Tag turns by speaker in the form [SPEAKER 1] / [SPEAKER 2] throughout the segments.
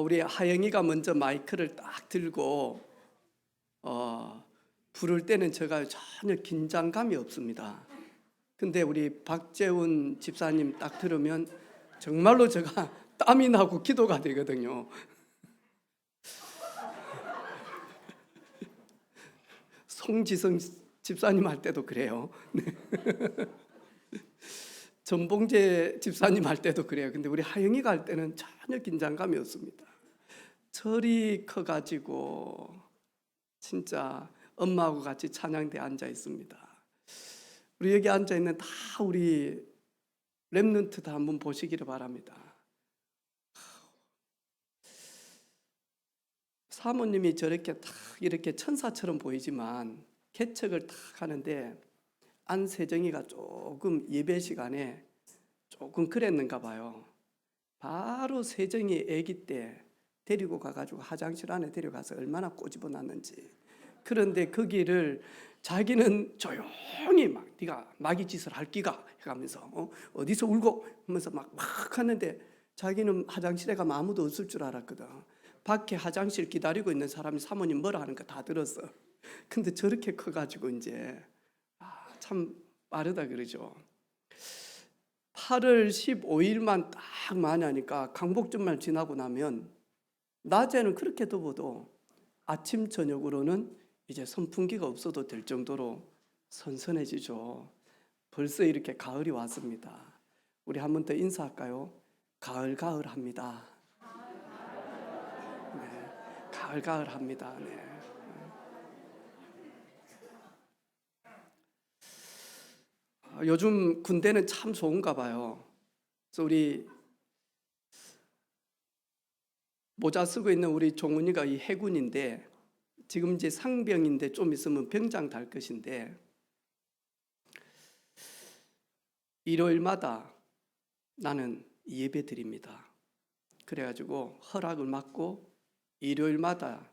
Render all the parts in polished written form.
[SPEAKER 1] 우리 하영이가 먼저 마이크를 딱 들고 부를 때는 제가 전혀 긴장감이 없습니다. 근데 우리 박재훈 집사님 딱 들으면 정말로 제가 땀이 나고 기도가 되거든요. 송지성 집사님 할 때도 그래요. 네. 전봉재 집사님 할 때도 그래요. 근데 우리 하영이가 할 때는 전혀 긴장감이 없습니다. 철이 커가지고 진짜 엄마하고 같이 찬양대에 앉아 있습니다. 우리 여기 앉아 있는 다 우리 렘넌트 다 한번 보시기를 바랍니다. 사모님이 저렇게 딱 이렇게 천사처럼 보이지만 개척을 딱 하는데 안세정이가 조금 예배 시간에 조금 그랬는가 봐요. 바로 세정이 아기 때 데리고 가가지고 화장실 안에 데려가서 얼마나 꼬집어놨는지. 그런데 거기를 자기는 조용히 막 네가 마귀 짓을 할 끼가 해가면서 어디서 울고 하면서 막 하는데 자기는 화장실에 가면 아무도 없을 줄 알았거든. 밖에 화장실 기다리고 있는 사람이 사모님 뭐라 하는 거 다 들었어. 근데 저렇게 커가지고 이제 참 빠르다 그러죠. 8월 15일만 딱 만나니까 강복절만 지나고 나면 낮에는 그렇게 더워도 아침 저녁으로는 이제 선풍기가 없어도 될 정도로 선선해지죠. 벌써 이렇게 가을이 왔습니다. 우리 한 번 더 인사할까요? 가을 합니다. 네, 가을 합니다. 네. 요즘 군대는 참 좋은가 봐요. 그래서 우리 모자 쓰고 있는 우리 종훈이가 이 해군인데 지금 이제 상병인데 좀 있으면 병장 달 것인데 일요일마다 나는 예배 드립니다. 그래가지고 허락을 받고 일요일마다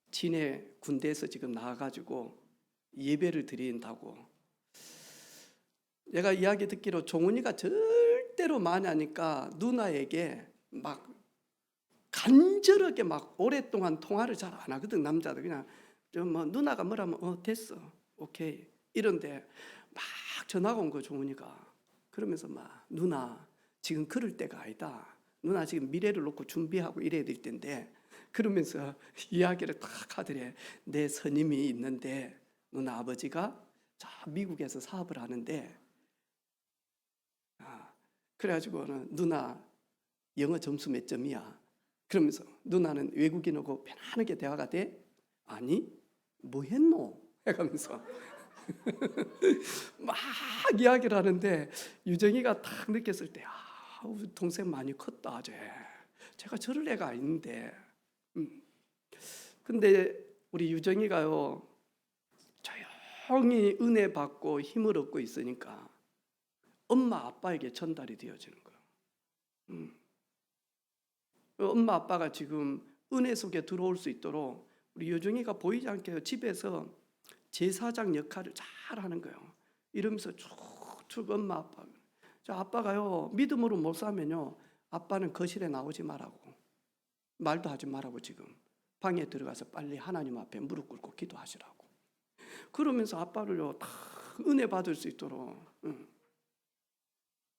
[SPEAKER 1] 진해 군대에서 지금 나와가지고 예배를 드린다고. 내가 이야기 듣기로 종훈이가 절대로 만나니까 누나에게 막 간절하게 막 오랫동안 통화를 잘 안 하거든. 남자들 그냥 좀 뭐 누나가 뭐라면 됐어 오케이 이런데 막 전화가 온 거 종훈이가. 그러면서 막 누나 지금 그럴 때가 아니다. 누나 지금 미래를 놓고 준비하고 이래야 될 텐데 그러면서 이야기를 딱 하더래. 내 선임이 있는데 누나 아버지가 미국에서 사업을 하는데 그래가지고는 누나 영어 점수 몇 점이야? 그러면서 누나는 외국인하고 편안하게 대화가 돼? 아니 뭐 했노? 해가면서 막 이야기를 하는데 유정이가 딱 느꼈을 때 우리 동생 많이 컸다. 제가 저럴 애가 아닌데. 근데 우리 유정이가요 조용히 은혜 받고 힘을 얻고 있으니까 엄마 아빠에게 전달이 되어지는 거예요. 엄마 아빠가 지금 은혜 속에 들어올 수 있도록 우리 유정이가 보이지 않게 집에서 제사장 역할을 잘 하는 거예요. 이러면서 쭉쭉 엄마 아빠. 아빠가요 믿음으로 못 사면요 아빠는 거실에 나오지 말라고 말도 하지 말라고 지금 방에 들어가서 빨리 하나님 앞에 무릎 꿇고 기도하시라고. 그러면서 아빠를요 다 은혜 받을 수 있도록.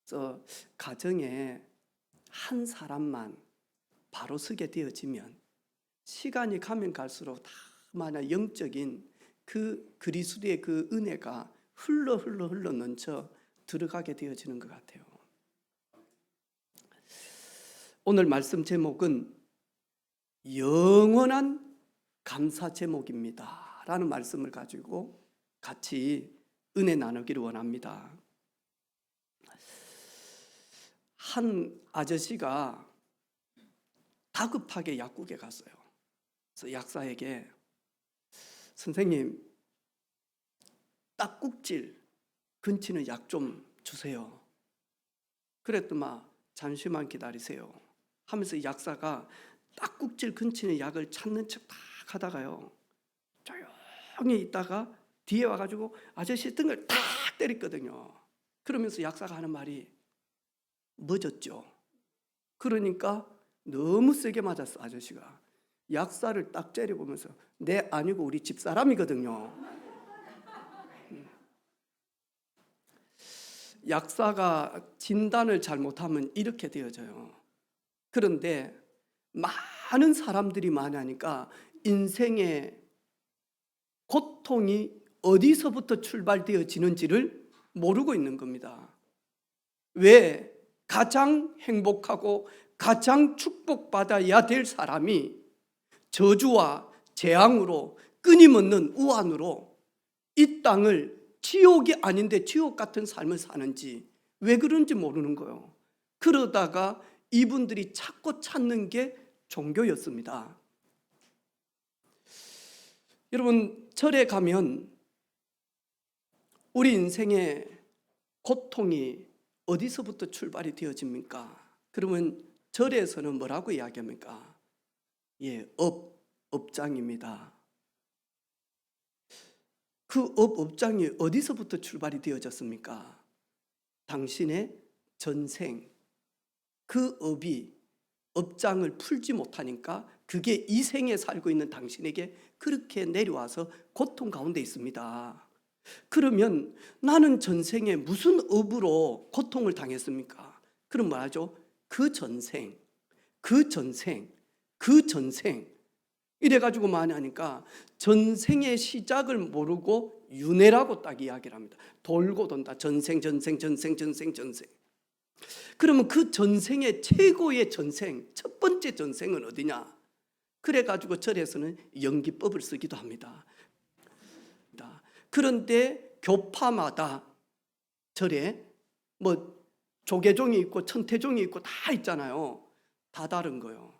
[SPEAKER 1] 그래서 가정에 한 사람만 바로 서게 되어지면 시간이 가면 갈수록 다 만약 영적인 그 그리스도의 그 은혜가 흘러 넘쳐 들어가게 되어지는 것 같아요. 오늘 말씀 제목은 영원한 감사 제목입니다 라는 말씀을 가지고 같이 은혜 나누기를 원합니다. 한 아저씨가 다급하게 약국에 갔어요. 그래서 약사에게 선생님 딱국질 근치는 약 좀 주세요. 그랬더만 잠시만 기다리세요 하면서 약사가 딱국질 근치는 약을 찾는 척 딱 하다가요 조용히 있다가 뒤에 와가지고 아저씨 등을 탁 때렸거든요. 그러면서 약사가 하는 말이 멎었죠. 그러니까 너무 세게 맞았어. 아저씨가 약사를 딱 째려보면서 내 아니고 우리 집사람이거든요. 약사가 진단을 잘못하면 이렇게 되어져요. 그런데 많은 사람들이 많으니까 인생의 고통이 어디서부터 출발되어지는지를 모르고 있는 겁니다. 왜? 가장 행복하고 가장 축복받아야 될 사람이 저주와 재앙으로 끊임없는 우환으로 이 땅을 지옥이 아닌데 지옥 같은 삶을 사는지 왜 그런지 모르는 거예요. 그러다가 이분들이 찾고 찾는 게 종교였습니다. 여러분, 절에 가면 우리 인생의 고통이 어디서부터 출발이 되어집니까? 그러면 절에서는 뭐라고 이야기합니까? 업장입니다. 그 업장이 어디서부터 출발이 되어졌습니까? 당신의 전생, 그 업장을 풀지 못하니까 그게 이 생에 살고 있는 당신에게 그렇게 내려와서 고통 가운데 있습니다. 그러면 나는 전생에 무슨 업으로 고통을 당했습니까? 그럼 뭐하죠? 그 전생 이래가지고 많이 하니까 전생의 시작을 모르고 윤회라고 딱 이야기를 합니다. 돌고 돈다. 전생. 그러면 그 전생의 최고의 전생, 첫 번째 전생은 어디냐? 그래가지고 절에서는 연기법을 쓰기도 합니다. 그런데 교파마다 절에 뭐 조계종이 있고 천태종이 있고 다 있잖아요. 다 다른 거예요.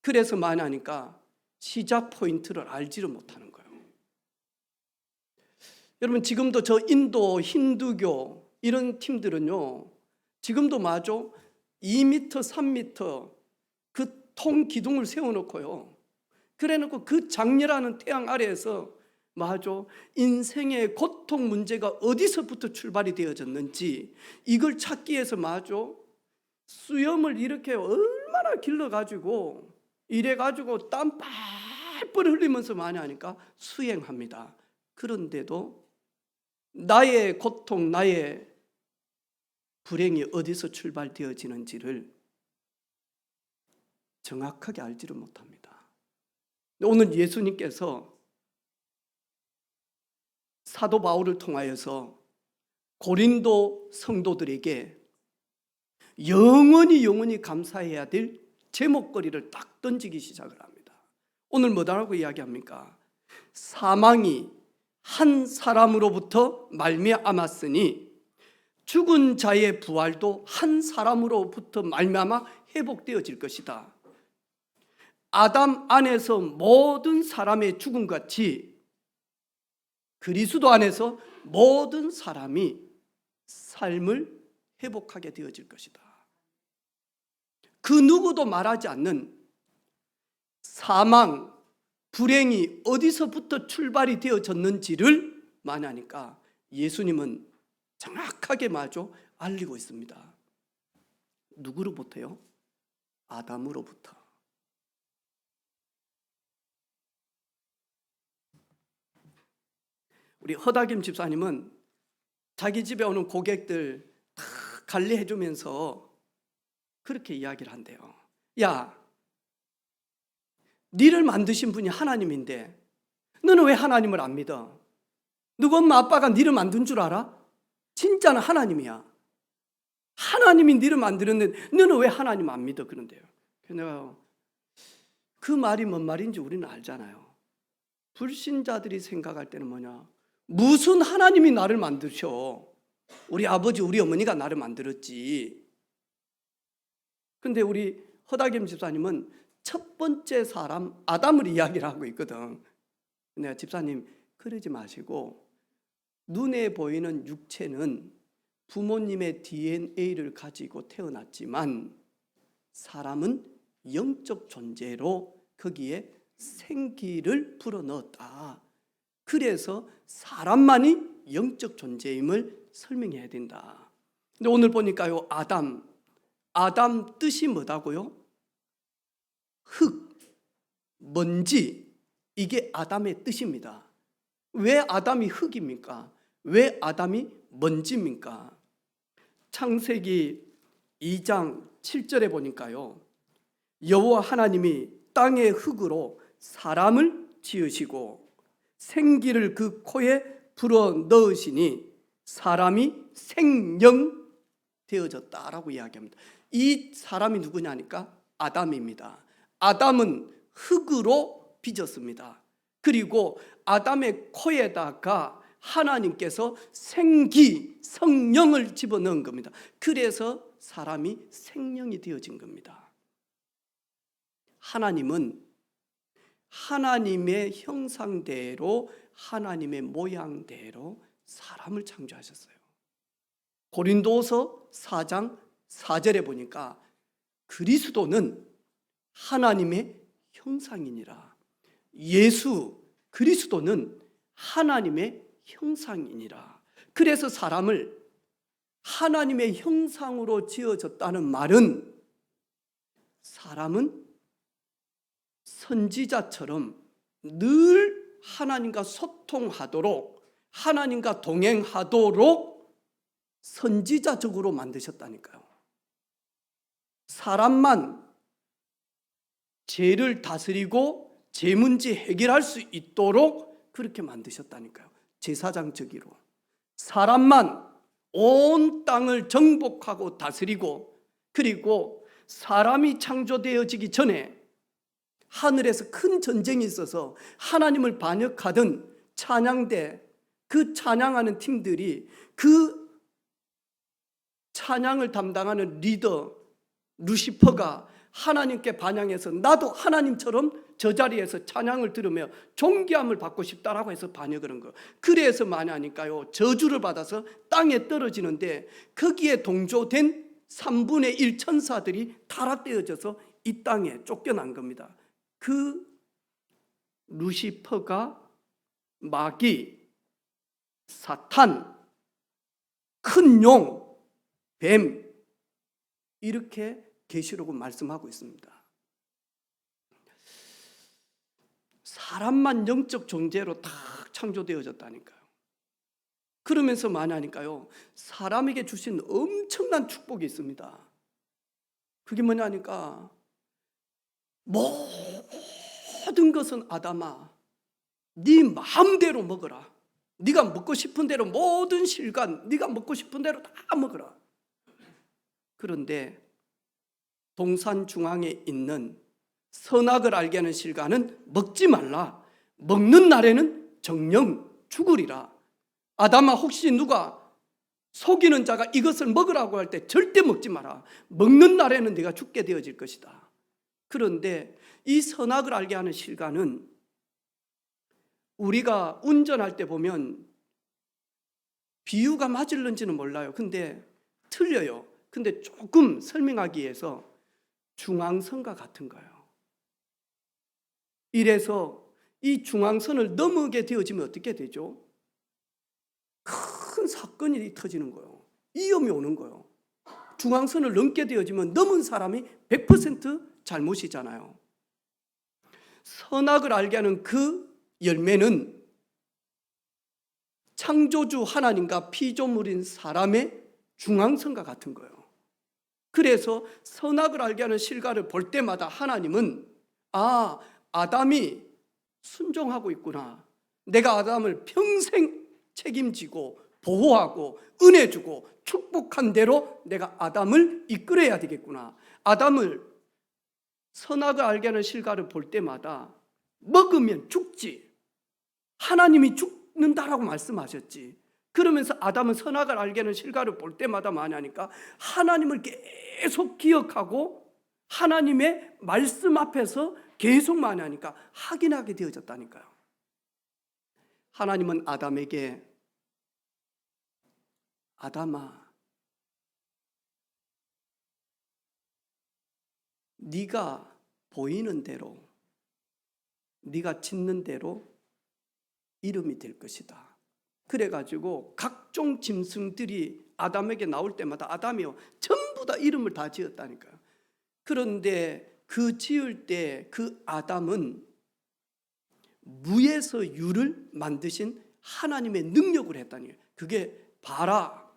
[SPEAKER 1] 그래서 많이 하니까 시작 포인트를 알지를 못하는 거예요. 여러분, 지금도 저 인도 힌두교 이런 팀들은요, 지금도 맞아 2m, 3m 그 통 기둥을 세워놓고요, 그래놓고 그 장렬하는 태양 아래에서 맞아 인생의 고통 문제가 어디서부터 출발이 되어졌는지 이걸 찾기 위해서 맞아 수염을 이렇게 얼마나 길러가지고 이래가지고 땀 뻘뻘 흘리면서 많이 하니까 수행합니다. 그런데도 나의 고통, 나의 불행이 어디서 출발되어지는지를 정확하게 알지를 못합니다. 오늘 예수님께서 사도 바울을 통하여서 고린도 성도들에게 영원히 감사해야 될 제목거리를 딱 던지기 시작을 합니다. 오늘 뭐라고 이야기합니까? 사망이 한 사람으로부터 말미암았으니 죽은 자의 부활도 한 사람으로부터 말미암아 회복되어질 것이다. 아담 안에서 모든 사람의 죽음같이 그리스도 안에서 모든 사람이 삶을 회복하게 되어질 것이다. 그 누구도 말하지 않는 사망, 불행이 어디서부터 출발이 되어졌는지를 말하니까 예수님은 정확하게 마저 알리고 있습니다. 누구로부터요? 아담으로부터. 우리 허다김 집사님은 자기 집에 오는 고객들 다 관리해 주면서 그렇게 이야기를 한대요. 야, 니를 만드신 분이 하나님인데 너는 왜 하나님을 안 믿어? 누구 엄마 아빠가 니를 만든 줄 알아? 진짜는 하나님이야. 하나님이 니를 만들었는데 너는 왜 하나님 안 믿어? 그런데요. 내가 그 말이 뭔 말인지 우리는 알잖아요. 불신자들이 생각할 때는 뭐냐? 무슨 하나님이 나를 만드셔? 우리 아버지, 우리 어머니가 나를 만들었지. 근데 우리 허다김 집사님은 첫 번째 사람 아담을 이야기를 하고 있거든. 내가 집사님 그러지 마시고 눈에 보이는 육체는 부모님의 DNA를 가지고 태어났지만 사람은 영적 존재로 거기에 생기를 불어넣었다. 그래서 사람만이 영적 존재임을 설명해야 된다. 근데 오늘 보니까요, 아담 뜻이 뭐다고요? 먼지, 이게 아담의 뜻입니다. 왜 아담이 흙입니까? 왜 아담이 먼지입니까? 창세기 2장 7절에 보니까요, 여호와 하나님이 땅의 흙으로 사람을 지으시고 생기를 그 코에 불어 넣으시니 사람이 생령 되어졌다라고 이야기합니다. 이 사람이 누구냐니까 아담입니다. 아담은 흙으로 빚었습니다. 그리고 아담의 코에다가 하나님께서 생기, 성령을 집어넣은 겁니다. 그래서 사람이 생명이 되어진 겁니다. 하나님은 하나님의 형상대로, 하나님의 모양대로 사람을 창조하셨어요. 고린도서 4장 4절에 보니까 그리스도는 하나님의 형상이니라. 예수 그리스도는 하나님의 형상이니라. 그래서 사람을 하나님의 형상으로 지어졌다는 말은 사람은 선지자처럼 늘 하나님과 소통하도록, 하나님과 동행하도록 선지자적으로 만드셨다니까요. 사람만 죄를 다스리고 죄 문제 해결할 수 있도록 그렇게 만드셨다니까요. 제사장적으로 사람만 온 땅을 정복하고 다스리고, 그리고 사람이 창조되어지기 전에 하늘에서 큰 전쟁이 있어서 하나님을 반역하던 찬양대, 그 찬양하는 팀들이 그 찬양을 담당하는 리더 루시퍼가 하나님께 반향해서 나도 하나님처럼 저 자리에서 찬양을 들으며 존귀함을 받고 싶다라고 해서 반역을 한 거예요. 그래서 만약니까요, 저주를 받아서 땅에 떨어지는데 거기에 동조된 3분의 1 천사들이 타락되어져서 이 땅에 쫓겨난 겁니다. 그 루시퍼가 마귀, 사탄, 큰 용, 뱀, 이렇게 계시록은 말씀하고 있습니다. 사람만 영적 존재로 다 창조되어졌다니까요. 그러면서 만하니까요, 사람에게 주신 엄청난 축복이 있습니다. 그게 뭐냐니까, 모든 것은 아담아, 네 마음대로 먹어라. 네가 먹고 싶은 대로 모든 실간, 네가 먹고 싶은 대로 다 먹어라. 그런데 동산 중앙에 있는 선악을 알게 하는 실과는 먹지 말라. 먹는 날에는 정령 죽으리라. 아담아, 혹시 누가 속이는 자가 이것을 먹으라고 할 때 절대 먹지 마라. 먹는 날에는 네가 죽게 되어질 것이다. 그런데 이 선악을 알게 하는 실과는 우리가 운전할 때 보면 비유가 맞을는지는 몰라요. 근데 틀려요. 근데 조금 설명하기 위해서 중앙선과 같은 거예요. 이래서 이 중앙선을 넘어게 되어지면 어떻게 되죠? 큰 사건이 터지는 거예요. 위험이 오는 거예요. 중앙선을 넘게 되어지면 넘은 사람이 100% 잘못이잖아요. 선악을 알게 하는 그 열매는 창조주 하나님과 피조물인 사람의 중앙선과 같은 거예요. 그래서 선악을 알게 하는 실과를 볼 때마다 하나님은 아담이 순종하고 있구나. 내가 아담을 평생 책임지고 보호하고 은혜 주고 축복한 대로 내가 아담을 이끌어야 되겠구나. 아담을 선악을 알게 하는 실과를 볼 때마다 먹으면 죽지, 하나님이 죽는다라고 말씀하셨지. 그러면서 아담은 선악을 알게 하는 실과를 볼 때마다 뭐하냐니까 하나님을 계속 기억하고 하나님의 말씀 앞에서 계속 뭐하냐니까 확인하게 되어졌다니까요. 하나님은 아담에게 아담아, 네가 보이는 대로, 네가 짓는 대로 이름이 될 것이다. 그래가지고 각종 짐승들이 아담에게 나올 때마다 아담이요 전부 다 이름을 다 지었다니까요. 그런데 그 지을 때 그 아담은 무에서 유를 만드신 하나님의 능력을 했다니 거예요. 그게 봐라.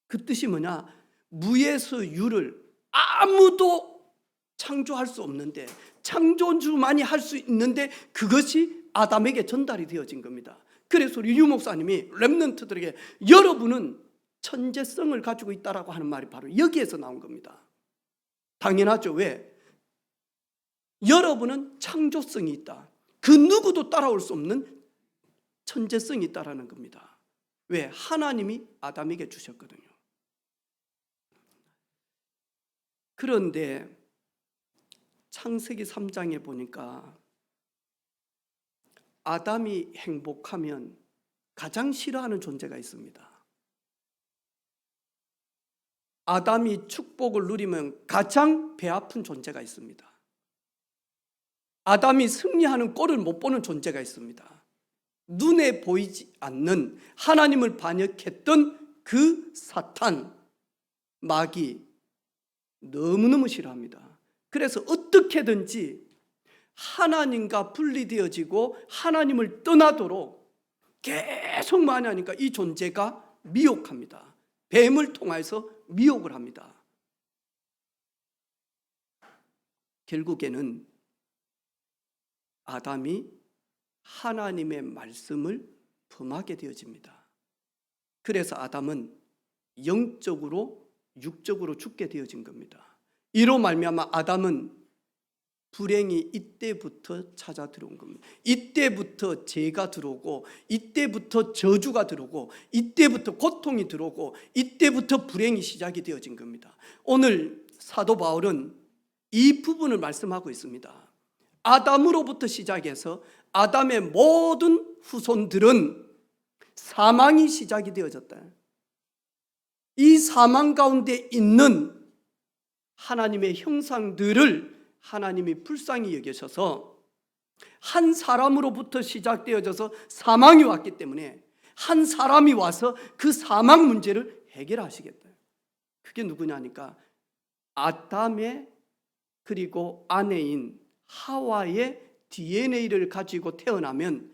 [SPEAKER 1] 그 뜻이 뭐냐? 무에서 유를 아무도 창조할 수 없는데, 창조주만이 할 수 있는데 그것이 아담에게 전달이 되어진 겁니다. 그래서 우리 유 목사님이 렘넌트들에게 여러분은 천재성을 가지고 있다라고 하는 말이 바로 여기에서 나온 겁니다. 당연하죠. 왜? 여러분은 창조성이 있다. 그 누구도 따라올 수 없는 천재성이 있다라는 겁니다. 왜? 하나님이 아담에게 주셨거든요. 그런데 창세기 3장에 보니까 아담이 행복하면 가장 싫어하는 존재가 있습니다. 아담이 축복을 누리면 가장 배 아픈 존재가 있습니다. 아담이 승리하는 꼴을 못 보는 존재가 있습니다. 눈에 보이지 않는 하나님을 반역했던 그 사탄, 마귀, 너무너무 싫어합니다. 그래서 어떻게든지 하나님과 분리되어지고 하나님을 떠나도록 계속 많이 하니까 이 존재가 미혹합니다. 뱀을 통해서 미혹을 합니다. 결국에는 아담이 하나님의 말씀을 범하게 되어집니다. 그래서 아담은 영적으로 육적으로 죽게 되어진 겁니다. 이로 말미암아 아담은 불행이 이때부터 찾아 들어온 겁니다. 이때부터 죄가 들어오고, 이때부터 저주가 들어오고, 이때부터 고통이 들어오고, 이때부터 불행이 시작이 되어진 겁니다. 오늘 사도 바울은 이 부분을 말씀하고 있습니다. 아담으로부터 시작해서 아담의 모든 후손들은 사망이 시작이 되어졌다. 이 사망 가운데 있는 하나님의 형상들을 하나님이 불쌍히 여기셔서 한 사람으로부터 시작되어져서 사망이 왔기 때문에 한 사람이 와서 그 사망 문제를 해결하시겠다. 그게 누구냐니까 아담의 그리고 아내인 하와의 DNA를 가지고 태어나면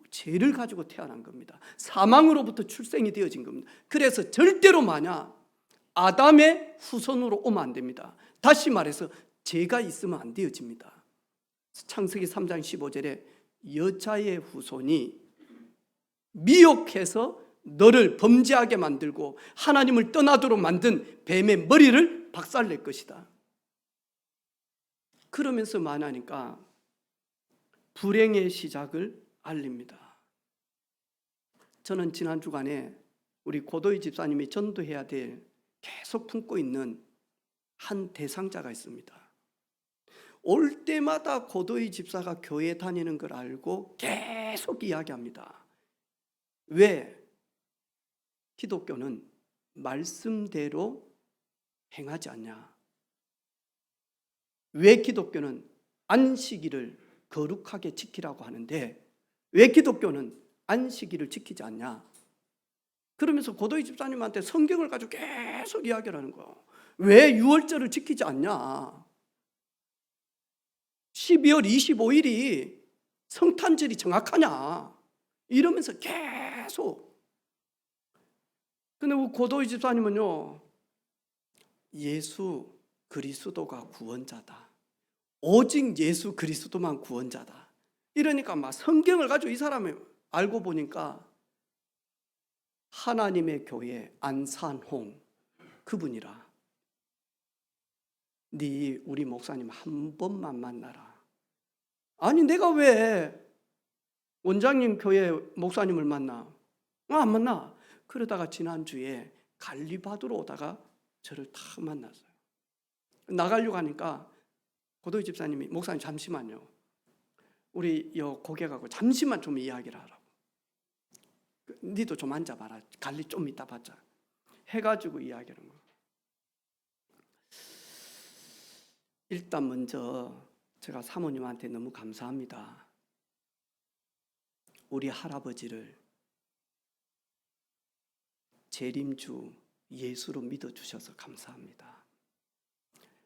[SPEAKER 1] 죄를 가지고 태어난 겁니다. 사망으로부터 출생이 되어진 겁니다. 그래서 절대로 만약 아담의 후손으로 오면 안 됩니다. 다시 말해서 죄가 있으면 안 되어집니다. 창세기 3장 15절에 여자의 후손이 미혹해서 너를 범죄하게 만들고 하나님을 떠나도록 만든 뱀의 머리를 박살낼 것이다. 그러면서 말하니까 불행의 시작을 알립니다. 저는 지난 주간에 우리 고도희 집사님이 전도해야 될 계속 품고 있는 한 대상자가 있습니다. 올 때마다 고도희 집사가 교회 다니는 걸 알고 계속 이야기합니다. 왜? 기독교는 말씀대로 행하지 않냐? 왜 기독교는 안식일을 거룩하게 지키라고 하는데 왜 기독교는 안식일을 지키지 않냐? 그러면서 고도희 집사님한테 성경을 가지고 계속 이야기를 하는 거예요. 왜 유월절을 지키지 않냐? 12월 25일이 성탄절이 정확하냐? 이러면서 계속. 근데 우리 고도희 집사님은요, 예수 그리스도가 구원자다. 오직 예수 그리스도만 구원자다. 이러니까 막 성경을 가지고 이 사람이 알고 보니까 하나님의 교회 안산홍 그분이라. 네 우리 목사님 한 번만 만나라. 아니 내가 왜 원장님 교회 목사님을 만나? 안 만나. 그러다가 지난주에 관리받으러 오다가 저를 탁 만났어요. 나가려고 하니까 고도희 집사님이 목사님 잠시만요. 우리 고객하고 잠시만 좀 이야기를 하라고. 니도 좀 앉아봐라. 관리 좀 이따 받자. 해가지고 이야기하는 거예요. 일단 먼저 제가 사모님한테 너무 감사합니다. 우리 할아버지를 재림주 예수로 믿어주셔서 감사합니다.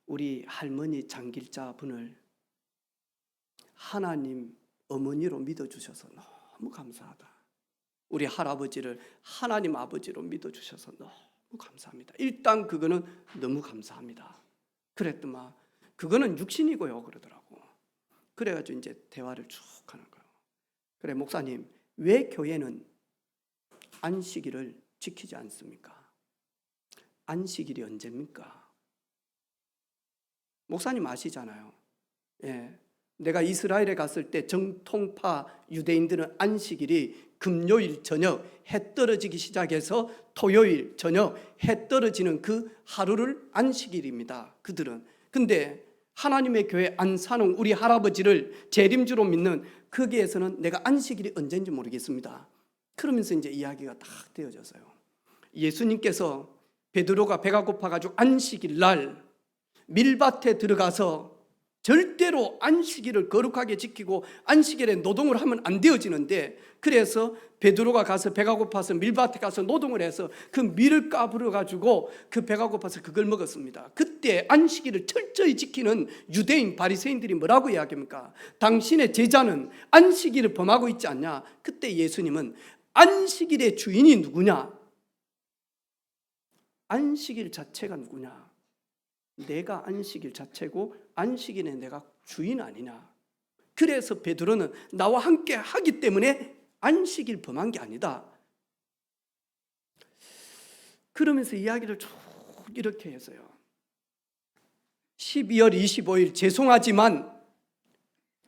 [SPEAKER 1] 우리 할머니 장길자 분을 하나님 어머니로 믿어주셔서 너무 감사하다. 우리 할아버지를 하나님 아버지로 믿어주셔서 너무 감사합니다. 일단 그거는 너무 감사합니다. 그랬더만 그거는 육신이고요 그러더라고. 그래가지고 이제 대화를 쭉 하는 거예요. 그래 목사님, 왜 교회는 안식일을 지키지 않습니까? 안식일이 언제입니까? 목사님 아시잖아요. 예, 내가 이스라엘에 갔을 때 정통파 유대인들은 안식일이 금요일 저녁 해 떨어지기 시작해서 토요일 저녁 해 떨어지는 그 하루를 안식일입니다. 그들은. 근데 하나님의 교회 안산홍 우리 할아버지를 재림주로 믿는 거기에서는 내가 안식일이 언제인지 모르겠습니다. 그러면서 이제 이야기가 딱 되어졌어요. 예수님께서 베드로가 배가 고파가지고 안식일 날 밀밭에 들어가서 절대로 안식일을 거룩하게 지키고 안식일에 노동을 하면 안 되어지는데, 그래서 베드로가 가서 배가 고파서 밀밭에 가서 노동을 해서 그 밀을 까불어 가지고 그 배가 고파서 그걸 먹었습니다. 그때 안식일을 철저히 지키는 유대인 바리새인들이 뭐라고 이야기합니까? 당신의 제자는 안식일을 범하고 있지 않냐? 그때 예수님은 안식일의 주인이 누구냐? 안식일 자체가 누구냐? 내가 안식일 자체고 안식일에 내가 주인 아니냐. 그래서 베드로는 나와 함께 하기 때문에 안식일 범한 게 아니다. 그러면서 이야기를 쭉 이렇게 했어요. 12월 25일 죄송하지만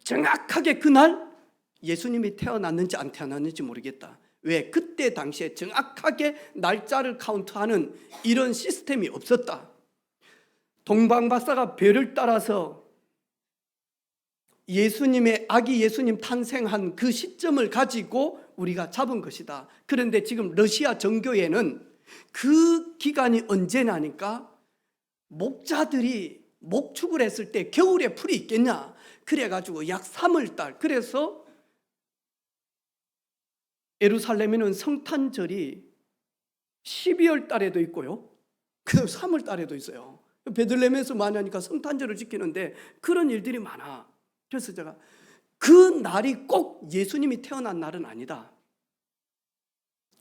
[SPEAKER 1] 정확하게 그날 예수님이 태어났는지 안 태어났는지 모르겠다. 왜? 그때 당시에 정확하게 날짜를 카운트하는 이런 시스템이 없었다. 동방박사가 별을 따라서 예수님의 아기 예수님 탄생한 그 시점을 가지고 우리가 잡은 것이다. 그런데 지금 러시아 정교회는 그 기간이 언제냐니까 목자들이 목축을 했을 때 겨울에 풀이 있겠냐. 그래가지고 약 3월달. 그래서 예루살렘에는 성탄절이 12월 달에도 있고요. 그 3월 달에도 있어요. 베들레헴에서 많이 하니까 성탄절을 지키는데 그런 일들이 많아. 그래서 제가 그 날이 꼭 예수님이 태어난 날은 아니다.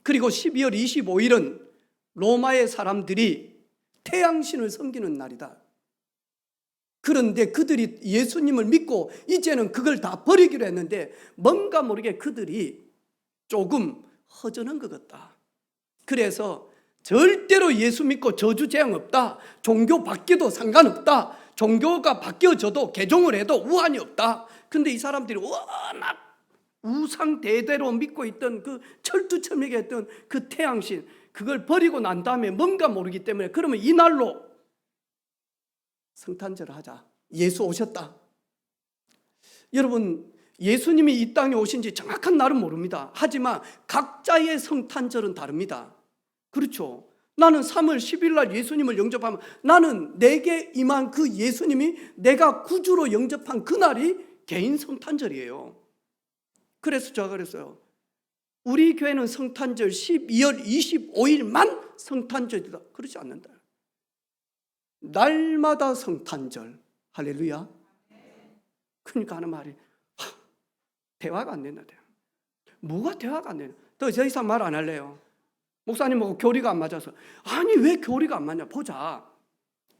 [SPEAKER 1] 그리고 12월 25일은 로마의 사람들이 태양신을 섬기는 날이다. 그런데 그들이 예수님을 믿고 이제는 그걸 다 버리기로 했는데 뭔가 모르게 그들이 조금 허전한 것 같다. 그래서 절대로 예수 믿고 저주 재앙 없다. 종교 바뀌어도 상관없다. 종교가 바뀌어져도 개종을 해도 우환이 없다. 근데 이 사람들이 워낙 우상 대대로 믿고 있던 그 철두철미하게 했던 그 태양신, 그걸 버리고 난 다음에 뭔가 모르기 때문에 그러면 이날로 성탄절을 하자. 예수 오셨다. 여러분, 예수님이 이 땅에 오신 지 정확한 날은 모릅니다. 하지만 각자의 성탄절은 다릅니다. 그렇죠. 나는 3월 10일 날 예수님을 영접하면 나는 내게 임한 그 예수님이 내가 구주로 영접한 그날이 개인 성탄절이에요. 그래서 제가 그랬어요. 우리 교회는 성탄절 12월 25일만 성탄절이다. 그렇지 않는다. 날마다 성탄절. 할렐루야. 그러니까 하는 말이 대화가 안 된다. 뭐가 대화가 안 되냐. 더 이상 말 안 할래요. 목사님하고 교리가 안 맞아서. 아니 왜 교리가 안 맞냐 보자.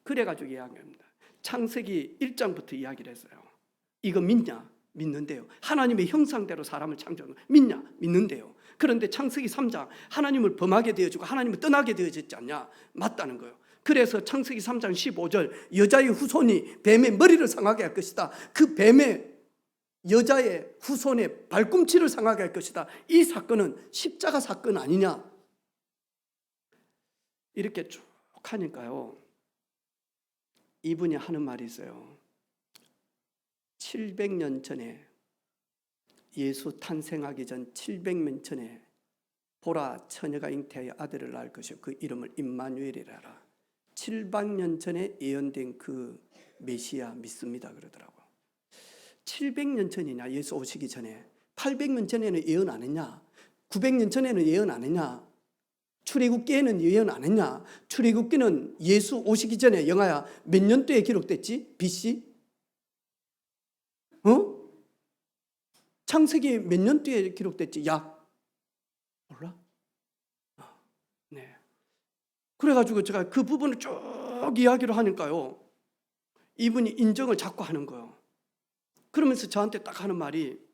[SPEAKER 1] 그래가지고 이야기합니다. 창세기 1장부터 이야기를 했어요. 이거 믿냐? 믿는데요. 하나님의 형상대로 사람을 창조한 거 믿냐? 믿는데요. 그런데 창세기 3장 하나님을 범하게 되어지고 하나님을 떠나게 되어졌지 않냐? 맞다는 거예요. 그래서 창세기 3장 15절 여자의 후손이 뱀의 머리를 상하게 할 것이다. 그 뱀의 여자의 후손의 발꿈치를 상하게 할 것이다. 이 사건은 십자가 사건 아니냐? 이렇게 쭉 하니까요. 이분이 하는 말이 있어요. 700년 전에 예수 탄생하기 전 700년 전에 보라 처녀가 잉태하여 아들을 낳을 것이요 그 이름을 임마누엘이라 하라. 700년 전에 예언된 그 메시아 믿습니다 그러더라고요. 700년 전이냐 예수 오시기 전에. 800년 전에는 예언 안 했냐? 900년 전에는 예언 안 했냐? 출애굽기에는 예언 안 했냐? 출애굽기는 예수 오시기 전에 영하야 몇 년도에 기록됐지? BC? 창세기 몇 년 뒤에 기록됐지? 약 몰라? 네. 그래가지고 제가 그 부분을 쭉 이야기를 하니까요, 이분이 인정을 자꾸 하는 거예요. 그러면서 저한테 딱 하는 말이,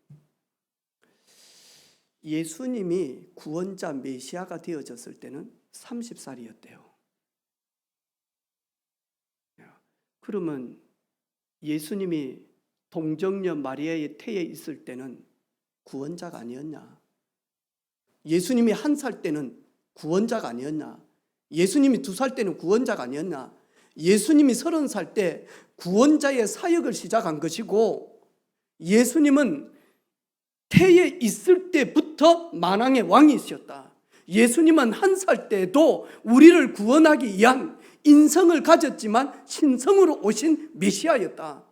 [SPEAKER 1] 예수님이 구원자 메시아가 되어졌을 때는 30살이었대요. 그러면 예수님이 동정녀 마리아의 태에 있을 때는 구원자가 아니었냐? 예수님이 1살 때는 구원자가 아니었냐? 예수님이 2살 때는 구원자가 아니었냐? 예수님이 30살 때 구원자의 사역을 시작한 것이고, 예수님은 태에 있을 때부터 만왕의 왕이셨다. 예수님은 1살 때도 우리를 구원하기 위한 인성을 가졌지만 신성으로 오신 메시아였다.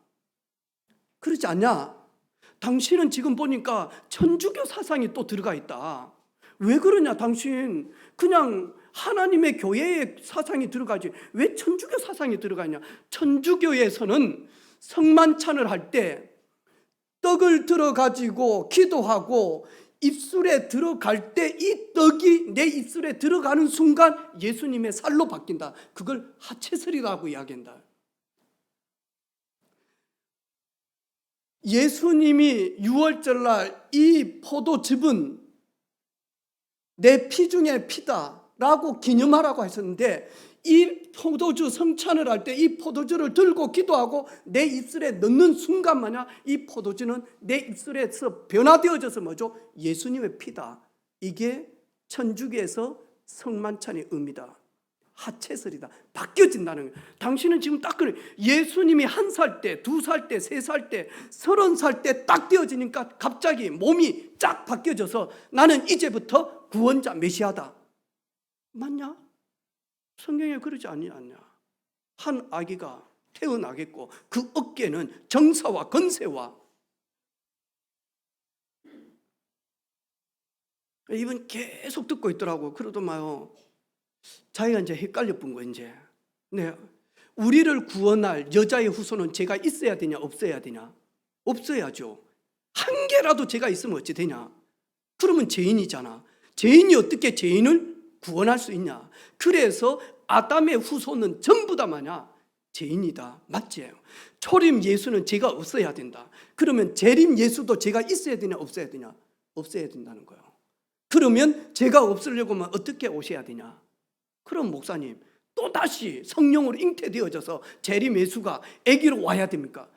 [SPEAKER 1] 그렇지 않냐? 당신은 지금 보니까 천주교 사상이 또 들어가 있다. 왜 그러냐? 당신 그냥 하나님의 교회의 사상이 들어가지 왜 천주교 사상이 들어가 있냐? 천주교에서는 성만찬을 할 때 떡을 들어가지고 기도하고 입술에 들어갈 때 이 떡이 내 입술에 들어가는 순간 예수님의 살로 바뀐다. 그걸 하체설이라고 이야기한다. 예수님이 유월절날 이 포도즙은 내 피 중에 피다라고 기념하라고 했었는데, 이 포도주 성찬을 할 때 이 포도주를 들고 기도하고 내 입술에 넣는 순간 마냥 이 포도주는 내 입술에서 변화되어져서 뭐죠? 예수님의 피다. 이게 천주교에서 성만찬의 의미다. 하체설이다. 바뀌어진다는 거예요. 당신은 지금 딱 그래. 예수님이 1살 때, 2살 때, 3살 때, 30살 때 딱 되어지니까 갑자기 몸이 쫙 바뀌어져서 나는 이제부터 구원자 메시아다. 맞냐? 성경에 그러지 않냐? 한 아기가 태어나겠고 그 어깨는 정사와 건세와, 이분 계속 듣고 있더라고. 그러더만요. 자기가 이제 헷갈려 본 거야. 이제 네, 우리를 구원할 여자의 후손은 제가 있어야 되냐 없어야 되냐? 없어야죠. 한 개라도 제가 있으면 어찌 되냐? 그러면 죄인이잖아. 죄인이 어떻게 죄인을 구원할 수 있냐? 그래서 아담의 후손은 전부 다 마냐? 죄인이다. 맞지? 초림 예수는 죄가 없어야 된다. 그러면 재림 예수도 죄가 있어야 되냐 없어야 되냐? 없어야 된다는 거예요. 그러면 죄가 없으려고 하면 어떻게 오셔야 되냐? 그럼 목사님 또다시 성령으로 잉태되어져서 재림 예수가 아기로 와야 됩니까?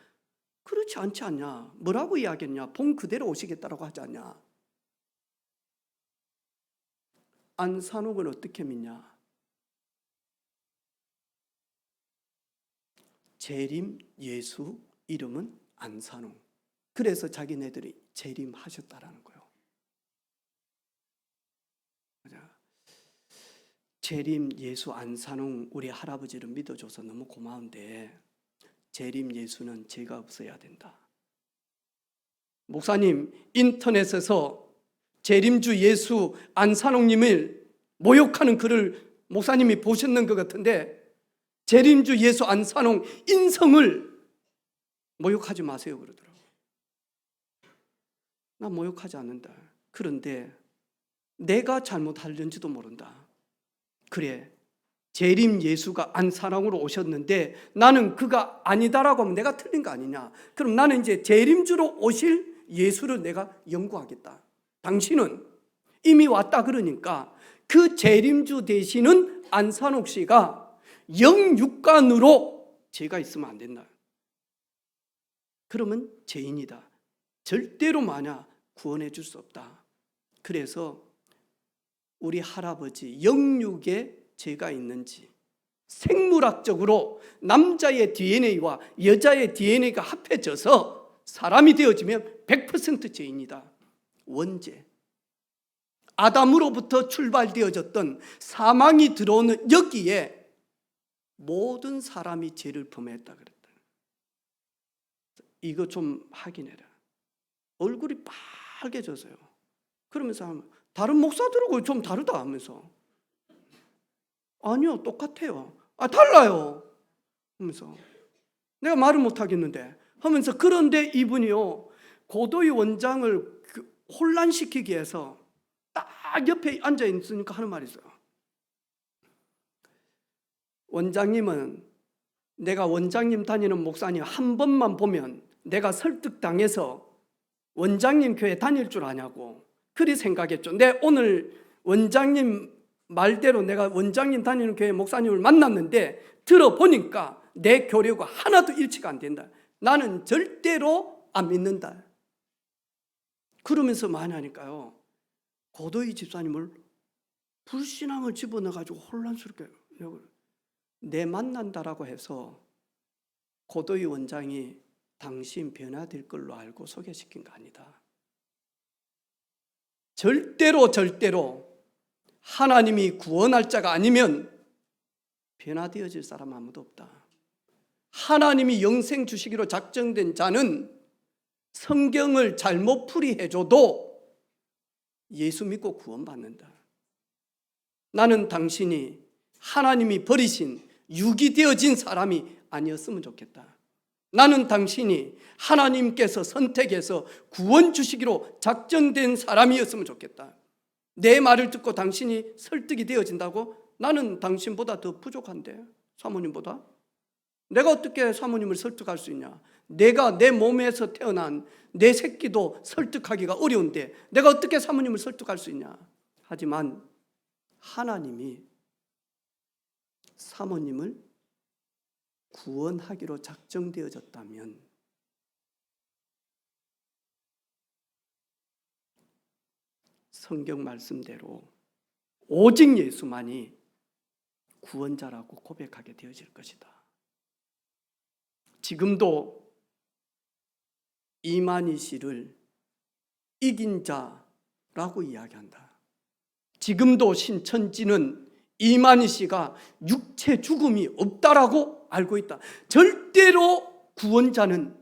[SPEAKER 1] 그렇지 않지 않냐? 뭐라고 이야기했냐? 본 그대로 오시겠다라고 하지 않냐? 안산옥은 어떻게 믿냐? 재림 예수 이름은 안산옥. 그래서 자기네들이 재림하셨다라는 거예요. 재림 예수 안산홍 우리 할아버지를 믿어줘서 너무 고마운데, 재림 예수는 죄가 없어야 된다. 목사님, 인터넷에서 재림주 예수 안산홍님을 모욕하는 글을 목사님이 보셨는 것 같은데, 재림주 예수 안산홍 인성을 모욕하지 마세요 그러더라고요. 나 모욕하지 않는다. 그런데 내가 잘못하는지도 모른다. 그래, 재림 예수가 안산홍으로 오셨는데 나는 그가 아니다라고 하면 내가 틀린 거 아니냐? 그럼 나는 이제 재림주로 오실 예수를 내가 연구하겠다. 당신은 이미 왔다 그러니까 그 재림주 되시는 안산홍 씨가 영육간으로 죄가 있으면 안 된다. 그러면 죄인이다. 절대로 마냐 구원해 줄 수 없다. 그래서 우리 할아버지 영육에 죄가 있는지, 생물학적으로 남자의 DNA와 여자의 DNA가 합해져서 사람이 되어지면 100% 죄인이다. 원죄. 아담으로부터 출발되어졌던 사망이 들어오는 여기에 모든 사람이 죄를 범했다 그랬다. 이거 좀 확인해라. 얼굴이 빨개져서요. 그러면서 다른 목사들하고 좀 다르다 하면서, 아니요 똑같아요. 달라요 하면서, 내가 말을 못 하겠는데 하면서, 그런데 이분이요 고도의 원장을 혼란시키기 위해서 딱 옆에 앉아 있으니까 하는 말이 있어요. 원장님은 내가 원장님 다니는 목사님 한 번만 보면 내가 설득당해서 원장님 교회 다닐 줄 아냐고 그리 생각했죠. 내 오늘 원장님 말대로 내가 원장님 다니는 교회 목사님을 만났는데 들어보니까 내 교류가 하나도 일치가 안 된다. 나는 절대로 안 믿는다. 그러면서 많이 하니까요, 고도희 집사님을 불신앙을 집어넣어가지고 혼란스럽게 내 만난다라고 해서 고도희 원장이 당신 변화될 걸로 알고 소개시킨 거 아니다. 절대로 하나님이 구원할 자가 아니면 변화되어질 사람 아무도 없다. 하나님이 영생 주시기로 작정된 자는 성경을 잘못 풀이해줘도 예수 믿고 구원받는다. 나는 당신이 하나님이 버리신 유기되어진 사람이 아니었으면 좋겠다. 나는 당신이 하나님께서 선택해서 구원 주시기로 작정된 사람이었으면 좋겠다. 내 말을 듣고 당신이 설득이 되어진다고? 나는 당신보다 더 부족한데, 사모님보다. 내가 어떻게 사모님을 설득할 수 있냐? 내가 내 몸에서 태어난 내 새끼도 설득하기가 어려운데 내가 어떻게 사모님을 설득할 수 있냐? 하지만 하나님이 사모님을 구원하기로 작정되어졌다면 성경 말씀대로 오직 예수만이 구원자라고 고백하게 되어질 것이다. 지금도 이만희 씨를 이긴 자라고 이야기한다. 지금도 신천지는 이만희 씨가 육체 죽음이 없다라고 알고 있다. 절대로 구원자는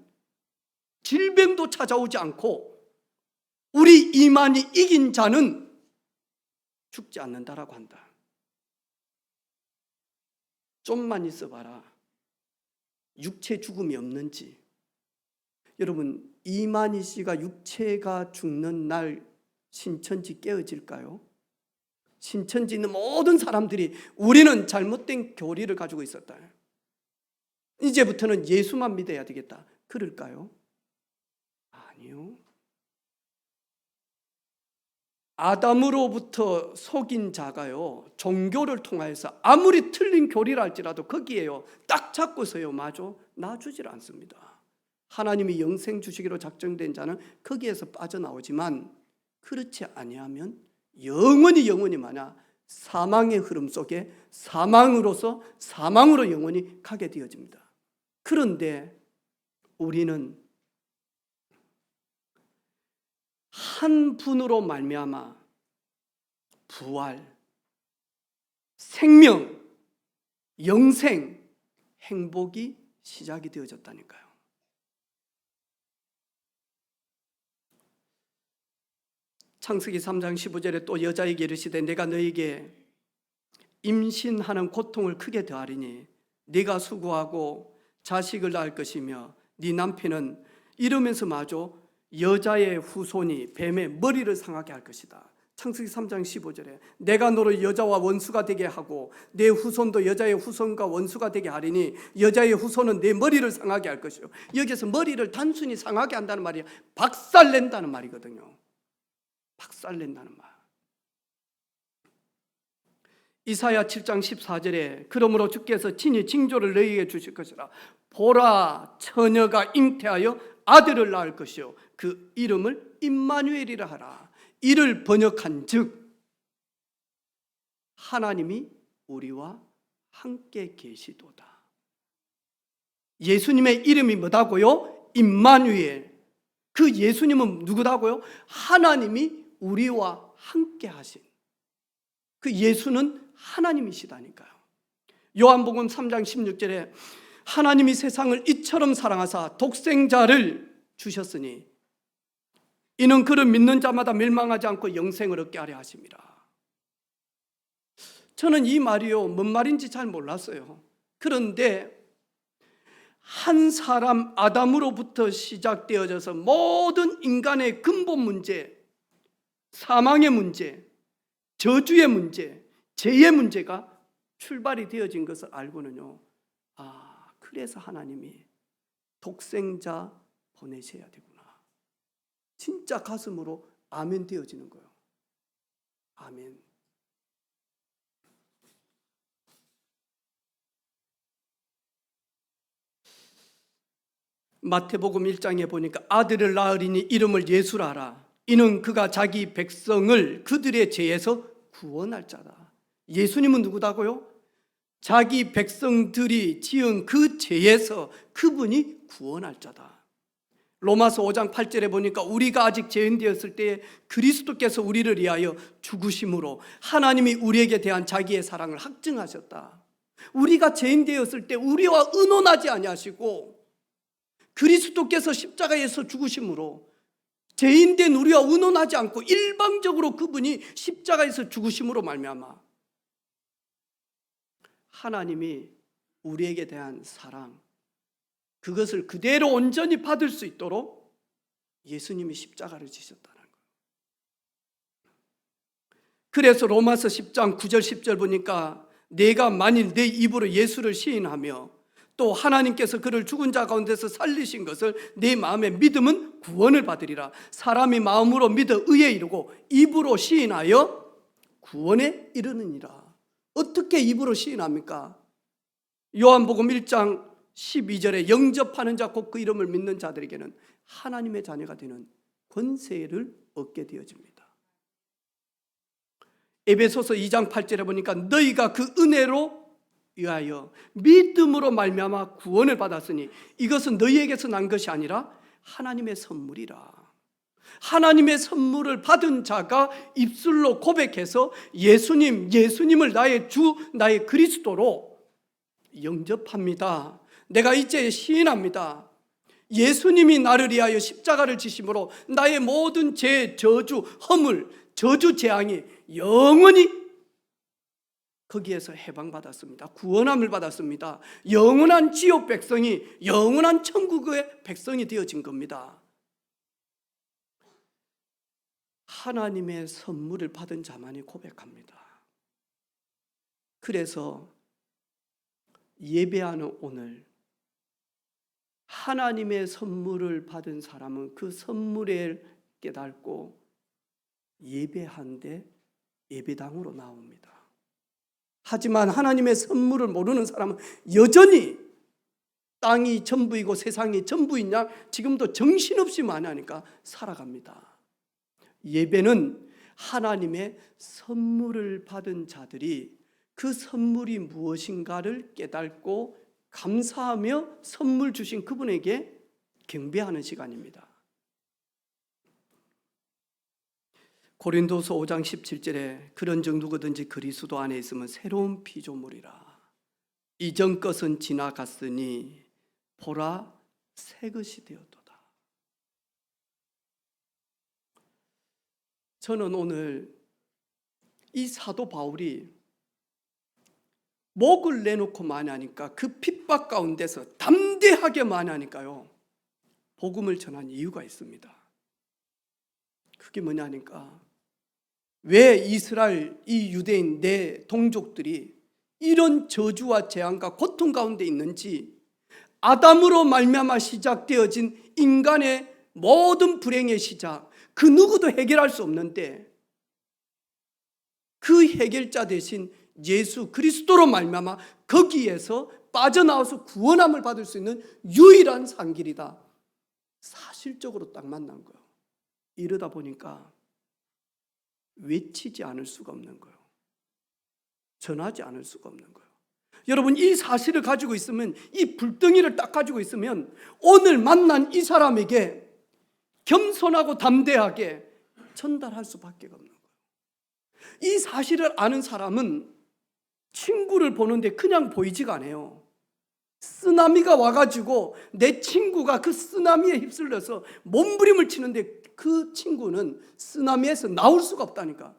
[SPEAKER 1] 질병도 찾아오지 않고 우리 이만희 이긴 자는 죽지 않는다라고 한다. 좀만 있어봐라. 육체 죽음이 없는지. 여러분, 이만희 씨가 육체가 죽는 날 신천지 깨어질까요? 신천지 있는 모든 사람들이 우리는 잘못된 교리를 가지고 있었다. 이제부터는 예수만 믿어야 되겠다. 그럴까요? 아니요. 아담으로부터 속인 자가요, 종교를 통해서 아무리 틀린 교리라 할지라도 거기에요 딱 잡고서요 마저 놔주질 않습니다. 하나님이 영생 주시기로 작정된 자는 거기에서 빠져나오지만 그렇지 아니하면 영원히 마냐 사망의 흐름 속에 사망으로서 사망으로 영원히 가게 되어집니다. 그런데 우리는 한 분으로 말미암아 부활, 생명, 영생, 행복이 시작이 되어졌다니까요. 창세기 3장 15절에 또 여자에게 이르시되 내가 너에게 임신하는 고통을 크게 더하리니 네가 수고하고 자식을 낳을 것이며 네 남편은 이러면서 마저 여자의 후손이 뱀의 머리를 상하게 할 것이다. 창세기 3장 15절에 내가 너를 여자와 원수가 되게 하고 내 후손도 여자의 후손과 원수가 되게 하리니 여자의 후손은 내 머리를 상하게 할 것이요. 여기서 머리를 단순히 상하게 한다는 말이 박살낸다는 말이거든요. 박살낸다는 말. 이사야 7장 14절에 그러므로 주께서 친히 징조를 너희에게 주실 것이라. 보라, 처녀가 잉태하여 아들을 낳을 것이요 그 이름을 임마누엘이라 하라. 이를 번역한 즉 하나님이 우리와 함께 계시도다. 예수님의 이름이 뭐다고요? 임마누엘. 그 예수님은 누구다고요? 하나님이 우리와 함께 하신 그 예수는 하나님이시다니까요. 요한복음 3장 16절에 하나님이 세상을 이처럼 사랑하사 독생자를 주셨으니 이는 그를 믿는 자마다 멸망하지 않고 영생을 얻게 하려 하심이라. 저는 이 말이요 뭔 말인지 잘 몰랐어요. 그런데 한 사람 아담으로부터 시작되어져서 모든 인간의 근본 문제, 사망의 문제, 저주의 문제, 죄의 문제가 출발이 되어진 것을 알고는요, 그래서 하나님이 독생자 보내셔야 되구나. 진짜 가슴으로 아멘 되어지는 거예요. 아멘. 마태복음 1장에 보니까 아들을 낳으리니 이름을 예수라 하라. 이는 그가 자기 백성을 그들의 죄에서 구원할 자다. 예수님은 누구다고요? 자기 백성들이 지은 그 죄에서 그분이 구원할 자다. 로마서 5장 8절에 보니까 우리가 아직 죄인 되었을 때에 그리스도께서 우리를 위하여 죽으심으로 하나님이 우리에게 대한 자기의 사랑을 확증하셨다. 우리가 죄인 되었을 때 우리와 의논하지 아니하시고 그리스도께서 십자가에서 죽으심으로 죄인된 우리와 의논하지 않고 일방적으로 그분이 십자가에서 죽으심으로 말미암아 하나님이 우리에게 대한 사랑, 그것을 그대로 온전히 받을 수 있도록 예수님이 십자가를 지셨다는 거예요. 그래서 로마서 10장 9절 10절 보니까 내가 만일 내 입으로 예수를 시인하며 또 하나님께서 그를 죽은 자 가운데서 살리신 것을 내 마음에 믿으면 구원을 받으리라. 사람이 마음으로 믿어 의에 이르고 입으로 시인하여 구원에 이르느니라. 어떻게 입으로 시인합니까? 요한복음 1장 12절에 영접하는 자 곧 그 이름을 믿는 자들에게는 하나님의 자녀가 되는 권세를 얻게 되어집니다. 에베소서 2장 8절에 보니까 너희가 그 은혜로 위하여 믿음으로 말미암아 구원을 받았으니 이것은 너희에게서 난 것이 아니라 하나님의 선물이라. 하나님의 선물을 받은 자가 입술로 고백해서 예수님을 나의 주, 나의 그리스도로 영접합니다. 내가 이제 시인합니다. 예수님이 나를 위하여 십자가를 지심으로 나의 모든 죄, 저주, 허물, 저주, 재앙이 영원히 거기에서 해방받았습니다. 구원함을 받았습니다. 영원한 지옥 백성이 영원한 천국의 백성이 되어진 겁니다. 하나님의 선물을 받은 자만이 고백합니다. 그래서 예배하는 오늘 하나님의 선물을 받은 사람은 그 선물을 깨닫고 예배하는데 예배당으로 나옵니다. 하지만 하나님의 선물을 모르는 사람은 여전히 땅이 전부이고 세상이 전부인 양 지금도 정신없이 만하니까 살아갑니다. 예배는 하나님의 선물을 받은 자들이 그 선물이 무엇인가를 깨닫고 감사하며 선물 주신 그분에게 경배하는 시간입니다. 고린도서 5장 17절에 그런즉 누구든지 그리스도 안에 있으면 새로운 피조물이라. 이전 것은 지나갔으니 보라 새 것이 되었도다. 저는 오늘 이 사도 바울이 목을 내놓고 만하니까 그 핍박 가운데서 담대하게 만하니까요 복음을 전한 이유가 있습니다. 그게 뭐냐니까 왜 이스라엘 이 유대인 내 동족들이 이런 저주와 재앙과 고통 가운데 있는지 아담으로 말미암아 시작되어진 인간의 모든 불행의 시작 그 누구도 해결할 수 없는데 그 해결자 대신 예수 그리스도로 말미암아 거기에서 빠져나와서 구원함을 받을 수 있는 유일한 산길이다. 사실적으로 딱 만난 거예요. 이러다 보니까 외치지 않을 수가 없는 거예요. 전하지 않을 수가 없는 거예요. 여러분 이 사실을 가지고 있으면 이 불덩이를 딱 가지고 있으면 오늘 만난 이 사람에게 겸손하고 담대하게 전달할 수밖에 없는 거예요. 이 사실을 아는 사람은 친구를 보는데 그냥 보이지가 않아요. 쓰나미가 와가지고 내 친구가 그 쓰나미에 휩쓸려서 몸부림을 치는데 그 친구는 쓰나미에서 나올 수가 없다니까.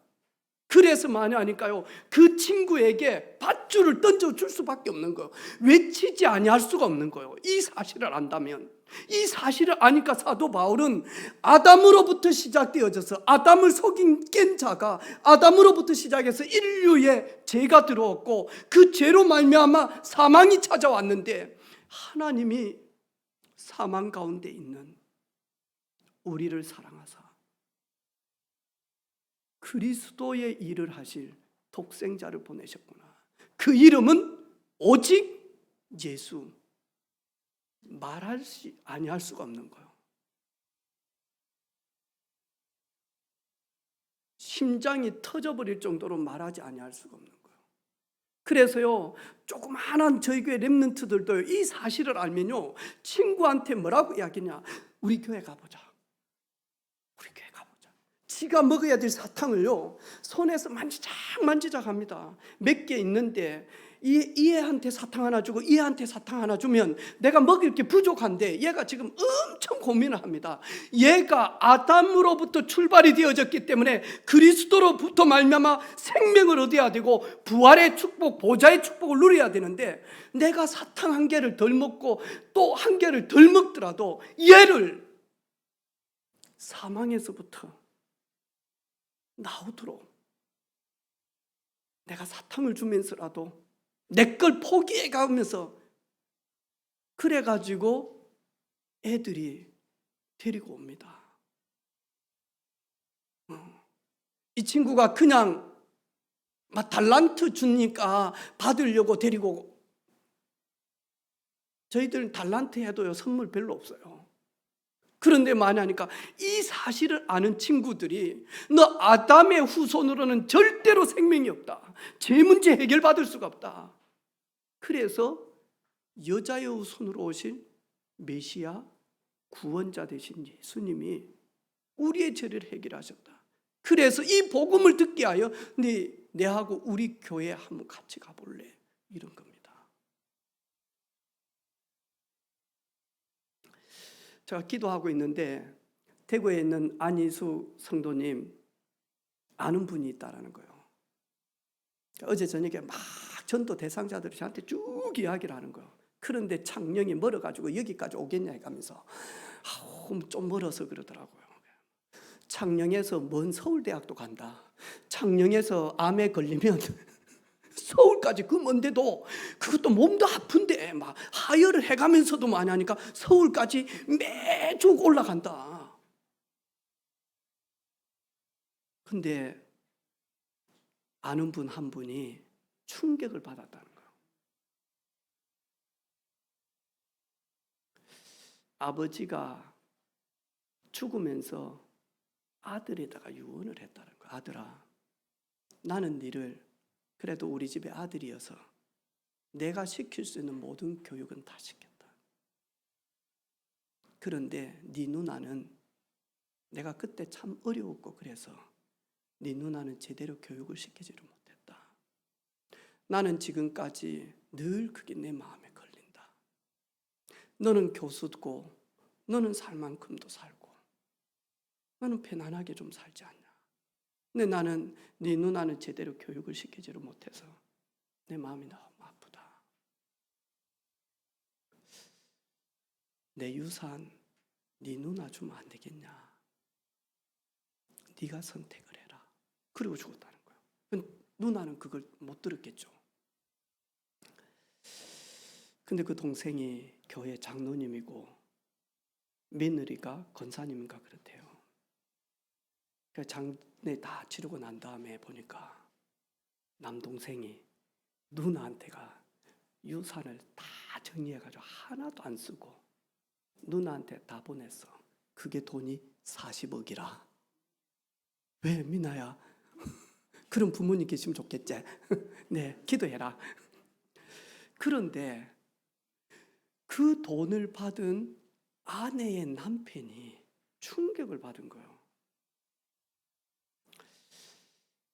[SPEAKER 1] 그래서 많이 하니까요, 그 친구에게 밧줄을 던져줄 수밖에 없는 거예요. 외치지 아니할 수가 없는 거예요. 이 사실을 안다면. 이 사실을 아니까 사도 바울은 아담으로부터 시작되어져서 아담을 속인 깬 자가 아담으로부터 시작해서 인류에 죄가 들어왔고 그 죄로 말미암아 사망이 찾아왔는데, 하나님이 사망 가운데 있는 우리를 사랑하사 그리스도의 일을 하실 독생자를 보내셨구나. 그 이름은 오직 예수. 말할 수 아니할 수가 없는 거예요. 심장이 터져버릴 정도로 말하지 아니할 수가 없는 거예요. 그래서요, 조그마한 저희 교회 렘넌트들도 이 사실을 알면요, 친구한테 뭐라고 이야기냐? 우리 교회 가보자. 우리 교회 가보자. 지가 먹어야 될 사탕을요, 손에서 만지작 합니다. 몇 개 있는데 이 애한테 사탕 하나 주고 이 애한테 사탕 하나 주면 내가 먹을 게 부족한데, 얘가 지금 엄청 고민을 합니다. 얘가 아담으로부터 출발이 되어졌기 때문에 그리스도로부터 말미암아 생명을 얻어야 되고 부활의 축복, 보좌의 축복을 누려야 되는데, 내가 사탕 한 개를 덜 먹고 또 한 개를 덜 먹더라도 얘를 사망에서부터 나오도록 내가 사탕을 주면서라도 내 걸 포기해 가면서, 그래가지고 애들이 데리고 옵니다. 이 친구가 그냥 막 달란트 주니까 받으려고 데리고, 저희들은 달란트 해도요 선물 별로 없어요. 그런데 많이 하니까 이 사실을 아는 친구들이, 너 아담의 후손으로는 절대로 생명이 없다, 죄 문제 해결받을 수가 없다. 그래서 여자의 후손으로 오신 메시아 구원자 되신 예수님이 우리의 죄를 해결하셨다. 그래서 이 복음을 듣게 하여 내하고 우리 교회에 한번 같이 가볼래, 이런 겁니다. 제가 기도하고 있는데 대구에 있는 안희수 성도님 아는 분이 있다라는 거예요. 어제 저녁에 막 전도 대상자들이 저한테 쭉 이야기를 하는 거예요. 그런데 창녕이 멀어가지고 여기까지 오겠냐 해가면서 좀 멀어서 그러더라고요. 창녕에서 먼 서울대학도 간다. 창녕에서 암에 걸리면 서울까지 그 먼데도, 그것도 몸도 아픈데 막 하혈을 해가면서도 많이 하니까 서울까지 매주 올라간다. 근데 아는 분 한 분이 충격을 받았다는 거예요. 아버지가 죽으면서 아들에다가 유언을 했다는 거예요. 아들아, 나는 너를 그래도 우리 집의 아들이어서 내가 시킬 수 있는 모든 교육은 다 시켰다. 그런데 네 누나는, 내가 그때 참 어려웠고 그래서 네 누나는 제대로 교육을 시키지를 못했다. 나는 지금까지 늘 그게 내 마음에 걸린다. 너는 교수고 너는 살 만큼도 살고 너는 편안하게 좀 살지 않냐. 근데 나는, 네 누나는 제대로 교육을 시키지를 못해서 내 마음이 너무 아프다. 내 유산 네 누나 주면 안 되겠냐. 네가 선택을 해라. 그리고 죽었다는 거예요. 누나는 그걸 못 들었겠죠. 근데 그 동생이 교회 장로님이고 며느리가 권사님인가 그렇대요. 그 장례 다 치르고 난 다음에 보니까 남동생이 누나한테가 유산을 다 정리해가지고 하나도 안 쓰고 누나한테 다 보냈어. 그게 돈이 40억이라. 왜, 미나야? 그런 부모님 계시면 좋겠지? 네, 기도해라. 그런데 그 돈을 받은 아내의 남편이 충격을 받은 거예요.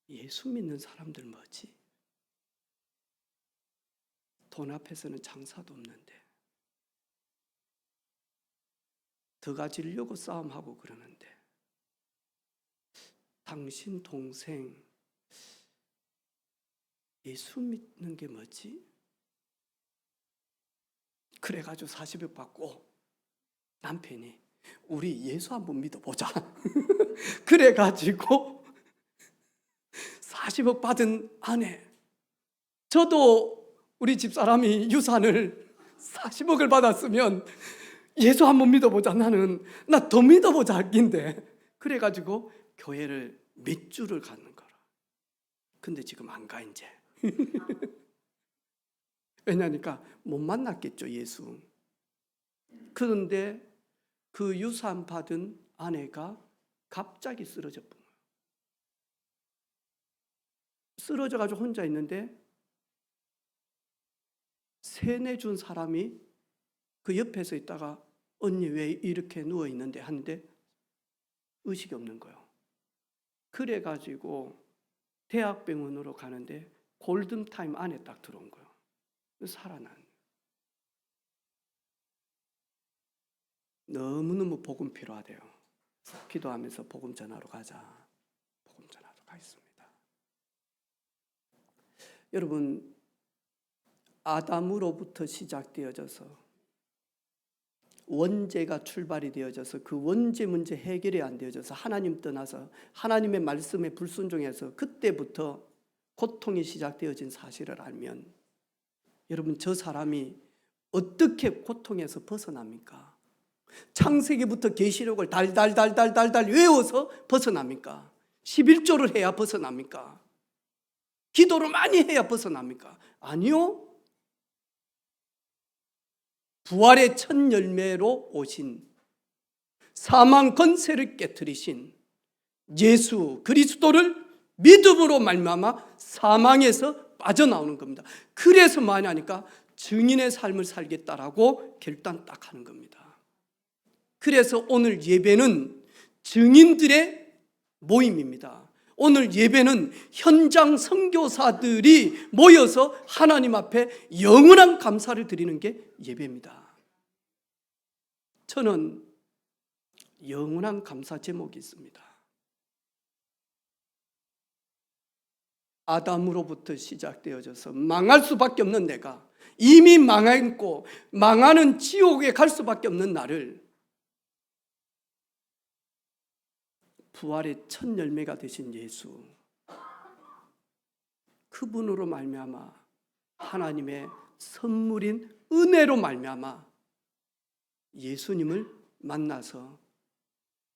[SPEAKER 1] 예수 믿는 사람들 뭐지? 돈 앞에서는 장사도 없는데 더 가지려고 싸움하고 그러는데, 당신 동생 예수 믿는 게 뭐지? 그래가지고 40억 받고 남편이 우리 예수 한번 믿어보자. 그래가지고 40억 받은 아내, 저도 우리 집사람이 유산을 40억을 받았으면 예수 한번 믿어보자. 나 더 믿어보자 할긴데. 그래가지고 교회를 몇 주를 가는 거라. 근데 지금 안 가 이제. 왜냐니까 못 만났겠죠, 예수. 그런데 그 유산 받은 아내가 갑자기 쓰러져 버려요. 쓰러져가지고 혼자 있는데 세뇌 준 사람이 그 옆에서 있다가 언니 왜 이렇게 누워 있는데 하는데 의식이 없는 거예요. 그래가지고 대학병원으로 가는데 골든타임 안에 딱 들어온 거예요. 살아난. 너무너무 복음 필요하대요. 기도하면서 복음 전하러 가자. 복음 전하러 가겠습니다. 여러분, 아담으로부터 시작되어져서 원죄가 출발이 되어져서 그 원죄 문제 해결이 안 되어져서 하나님 떠나서 하나님의 말씀에 불순종해서 그때부터 고통이 시작되어진 사실을 알면 여러분, 저 사람이 어떻게 고통에서 벗어납니까? 창세기부터 계시록을 달달달달달달 외워서 벗어납니까? 11조를 해야 벗어납니까? 기도를 많이 해야 벗어납니까? 아니요. 부활의 첫 열매로 오신 사망 권세를 깨뜨리신 예수 그리스도를 믿음으로 말미암아 사망에서 빠져나오는 겁니다. 그래서 많이 하니까 증인의 삶을 살겠다라고 결단 딱 하는 겁니다. 그래서 오늘 예배는 증인들의 모임입니다. 오늘 예배는 현장 선교사들이 모여서 하나님 앞에 영원한 감사를 드리는 게 예배입니다. 저는 영원한 감사 제목이 있습니다. 아담으로부터 시작되어져서 망할 수밖에 없는 내가, 이미 망했고 망하는 지옥에 갈 수밖에 없는 나를 부활의 첫 열매가 되신 예수, 그분으로 말미암아 하나님의 선물인 은혜로 말미암아 예수님을 만나서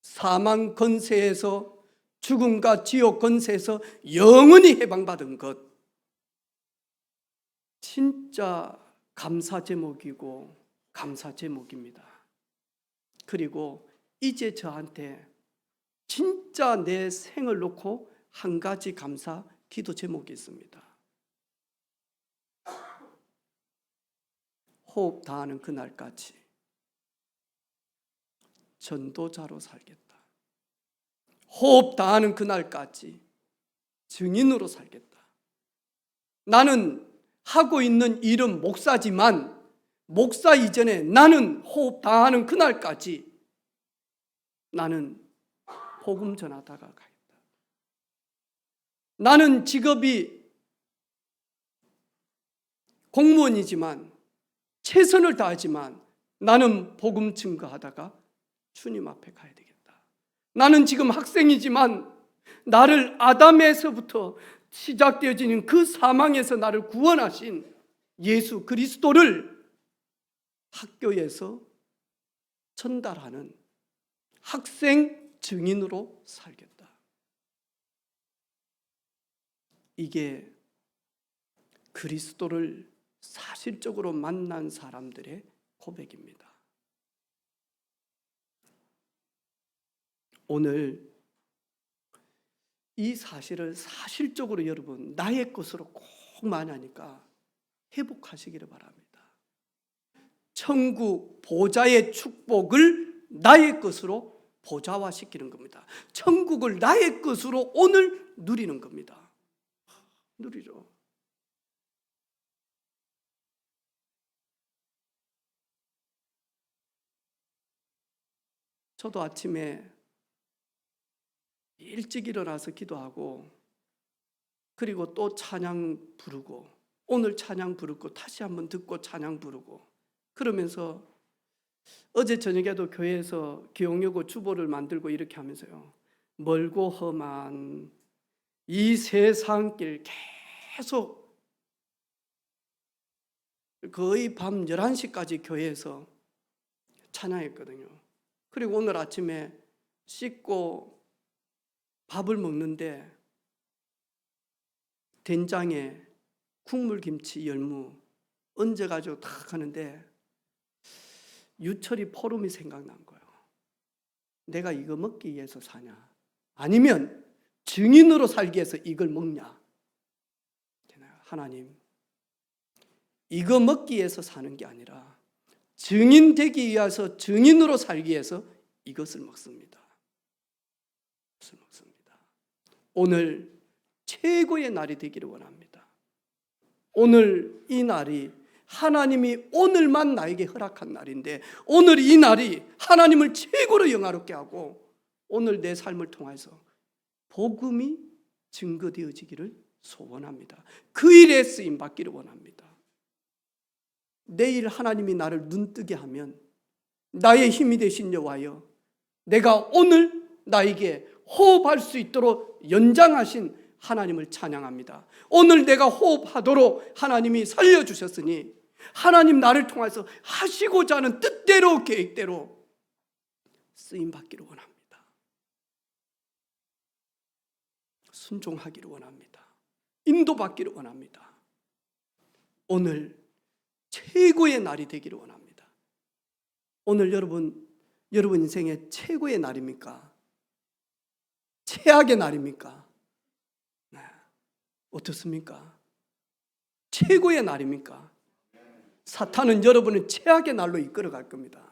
[SPEAKER 1] 사망 권세에서, 죽음과 지옥 권세에서 영원히 해방받은 것, 진짜 감사 제목이고 감사 제목입니다. 그리고 이제 저한테 진짜 내 생을 놓고 한 가지 감사 기도 제목이 있습니다. 호흡 다하는 그날까지 전도자로 살겠다. 호흡 다하는 그날까지 증인으로 살겠다. 나는 하고 있는 일은 목사지만 목사 이전에 나는 호흡 다하는 그날까지 나는 복음 전하다가 가겠다. 나는 직업이 공무원이지만 최선을 다하지만 나는 복음 증거하다가 주님 앞에 가야 되겠다. 나는 지금 학생이지만 나를 아담에서부터 시작되어지는 그 사망에서 나를 구원하신 예수 그리스도를 학교에서 전달하는 학생 증인으로 살겠다. 이게 그리스도를 사실적으로 만난 사람들의 고백입니다. 오늘 이 사실을 사실적으로 여러분 나의 것으로 꼭 만나니까 회복하시기를 바랍니다. 천국 보좌의 축복을 나의 것으로 보좌화시키는 겁니다. 천국을 나의 것으로 오늘 누리는 겁니다. 누리죠. 저도 아침에 일찍 일어나서 기도하고 그리고 또 찬양 부르고, 오늘 찬양 부르고 다시 한번 듣고 찬양 부르고, 그러면서 어제 저녁에도 교회에서 기억여고 주보를 만들고 이렇게 하면서요, 멀고 험한 이 세상길 계속 거의 밤 11시까지 교회에서 찬양했거든요. 그리고 오늘 아침에 씻고 밥을 먹는데 된장에 국물김치 열무 얹어가지고 탁 하는데 유철이 포름이 생각난 거예요. 내가 이거 먹기 위해서 사냐? 아니면 증인으로 살기 위해서 이걸 먹냐? 하나님, 이거 먹기 위해서 사는 게 아니라 증인 되기 위해서, 증인으로 살기 위해서 이것을 먹습니다. 오늘 최고의 날이 되기를 원합니다. 오늘 이 날이 하나님이 오늘만 나에게 허락한 날인데, 오늘 이 날이 하나님을 최고로 영화롭게 하고 오늘 내 삶을 통해서 복음이 증거되어지기를 소원합니다. 그 일에 쓰임 받기를 원합니다. 내일 하나님이 나를 눈뜨게 하면 나의 힘이 되신 여호와여, 내가 오늘 나에게 호흡할 수 있도록 연장하신 하나님을 찬양합니다. 오늘 내가 호흡하도록 하나님이 살려주셨으니 하나님 나를 통해서 하시고자 하는 뜻대로 계획대로 쓰임받기를 원합니다. 순종하기를 원합니다. 인도받기를 원합니다. 오늘 최고의 날이 되기를 원합니다. 오늘 여러분 인생의 최고의 날입니까? 최악의 날입니까? 네. 어떻습니까? 최고의 날입니까? 사탄은 여러분을 최악의 날로 이끌어갈 겁니다.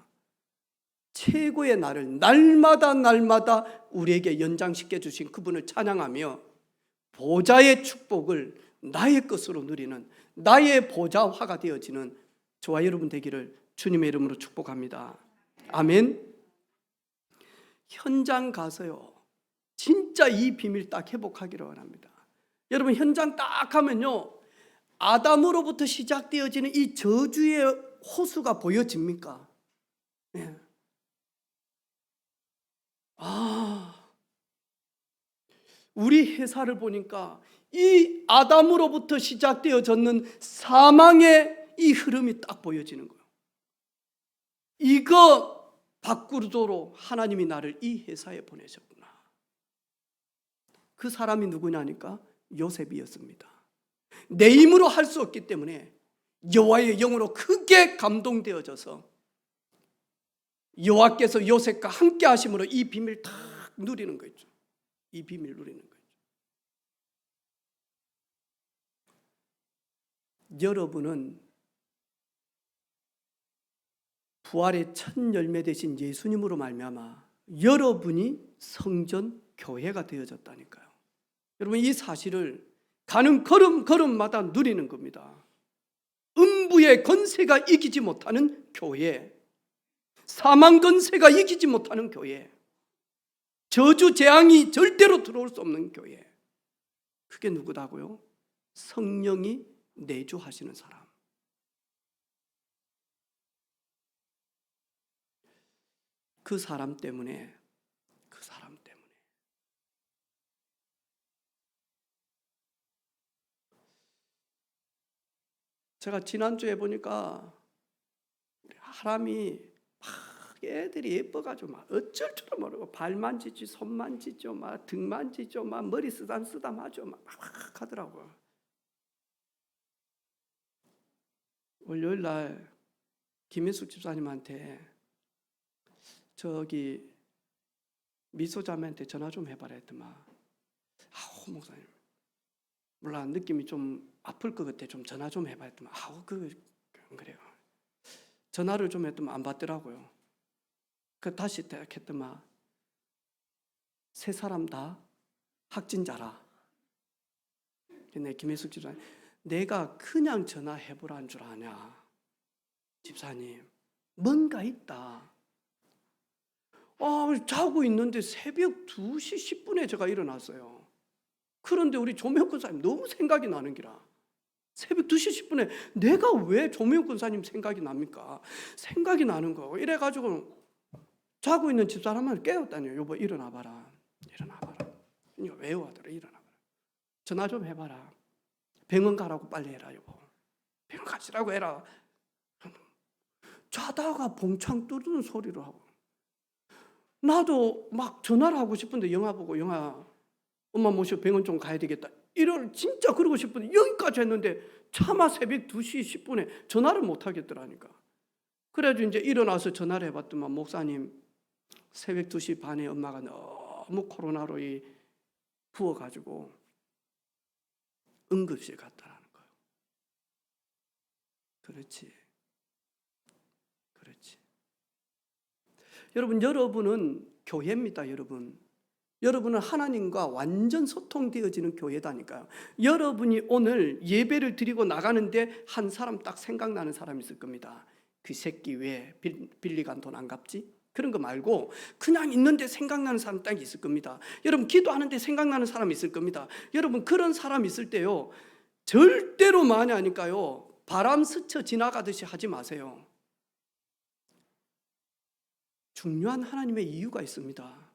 [SPEAKER 1] 최고의 날을 날마다 우리에게 연장시켜 주신 그분을 찬양하며 보좌의 축복을 나의 것으로 누리는, 나의 보좌화가 되어지는 저와 여러분 되기를 주님의 이름으로 축복합니다. 아멘. 현장 가서요, 진짜 이 비밀 딱 회복하기를 원합니다. 여러분 현장 딱 가면요, 아담으로부터 시작되어지는 이 저주의 호수가 보여집니까? 네. 우리 회사를 보니까 이 아담으로부터 시작되어졌는 사망의 이 흐름이 딱 보여지는 거예요. 이거 바꾸도록 하나님이 나를 이 회사에 보내셨구나. 그 사람이 누구냐니까 요셉이었습니다. 내 힘으로 할 수 없기 때문에 여호와의 영으로 크게 감동되어져서 여호와께서 요셉과 함께 하심으로 이 비밀 딱 누리는 거죠. 이 비밀 누리는 거죠. 여러분은 부활의 첫 열매 되신 예수님으로 말미암아 여러분이 성전 교회가 되어졌다니까요. 여러분 이 사실을 가는 걸음마다 누리는 겁니다. 음부의 권세가 이기지 못하는 교회, 사망 권세가 이기지 못하는 교회, 저주 재앙이 절대로 들어올 수 없는 교회. 그게 누구다고요? 성령이 내주하시는 사람. 그 사람 때문에 제가 지난주에 보니까 하람이 막 애들이 예뻐가지고 막 어쩔 줄 모르고 발 만지죠, 손 만지죠, 막 등 만지죠, 막 머리 쓰담쓰담 하죠, 막 하더라고요. 월요일 날 김인숙 집사님한테 저기 미소자매한테 전화 좀 해봐라 했더만, 목사님 몰라 느낌이 좀 아플 것 같아, 좀 전화 좀 해봐 했더만, 그래요. 전화를 좀 했더만 안 받더라고요. 그 다시 대학했더만 세 사람 다 확진자라. 근데 김혜숙 집사님, 내가 그냥 전화해보라는 줄 아냐? 집사님 뭔가 있다. 자고 있는데 새벽 2시 10분에 제가 일어났어요. 그런데 우리 조명 권사님 너무 생각이 나는 기라. 새벽 2시 10분에 내가 왜 조명 권사님 생각이 납니까? 생각이 나는 거. 이래가지고 자고 있는 집사람을 깨웠다니요. 여보 일어나봐라. 일어나봐라. 외워하더라. 일어나봐라. 전화 좀 해봐라. 병원 가라고 빨리 해라 여보. 병원 가시라고 해라. 자다가 봉창 뚫는 소리를 하고, 나도 막 전화를 하고 싶은데 영화 보고, 영화 엄마 모시고 병원 좀 가야 되겠다, 이걸 진짜 그러고 싶은데 여기까지 했는데 차마 새벽 2시 10분에 전화를 못 하겠더라니까. 그래가지고 이제 일어나서 전화를 해봤더만, 목사님 새벽 2시 반에 엄마가 너무 코로나로 부어가지고 응급실 갔다라는 거예요. 그렇지. 여러분, 여러분은 교회입니다. 여러분은 하나님과 완전 소통되어지는 교회다니까요. 여러분이 오늘 예배를 드리고 나가는데 한 사람 딱 생각나는 사람이 있을 겁니다. 그 새끼 왜 빌리 간 돈 안 갚지? 그런 거 말고 그냥 있는데 생각나는 사람 딱 있을 겁니다. 여러분, 기도하는데 생각나는 사람이 있을 겁니다. 여러분, 그런 사람 있을 때요, 절대로 많이 하니까요, 바람 스쳐 지나가듯이 하지 마세요. 중요한 하나님의 이유가 있습니다.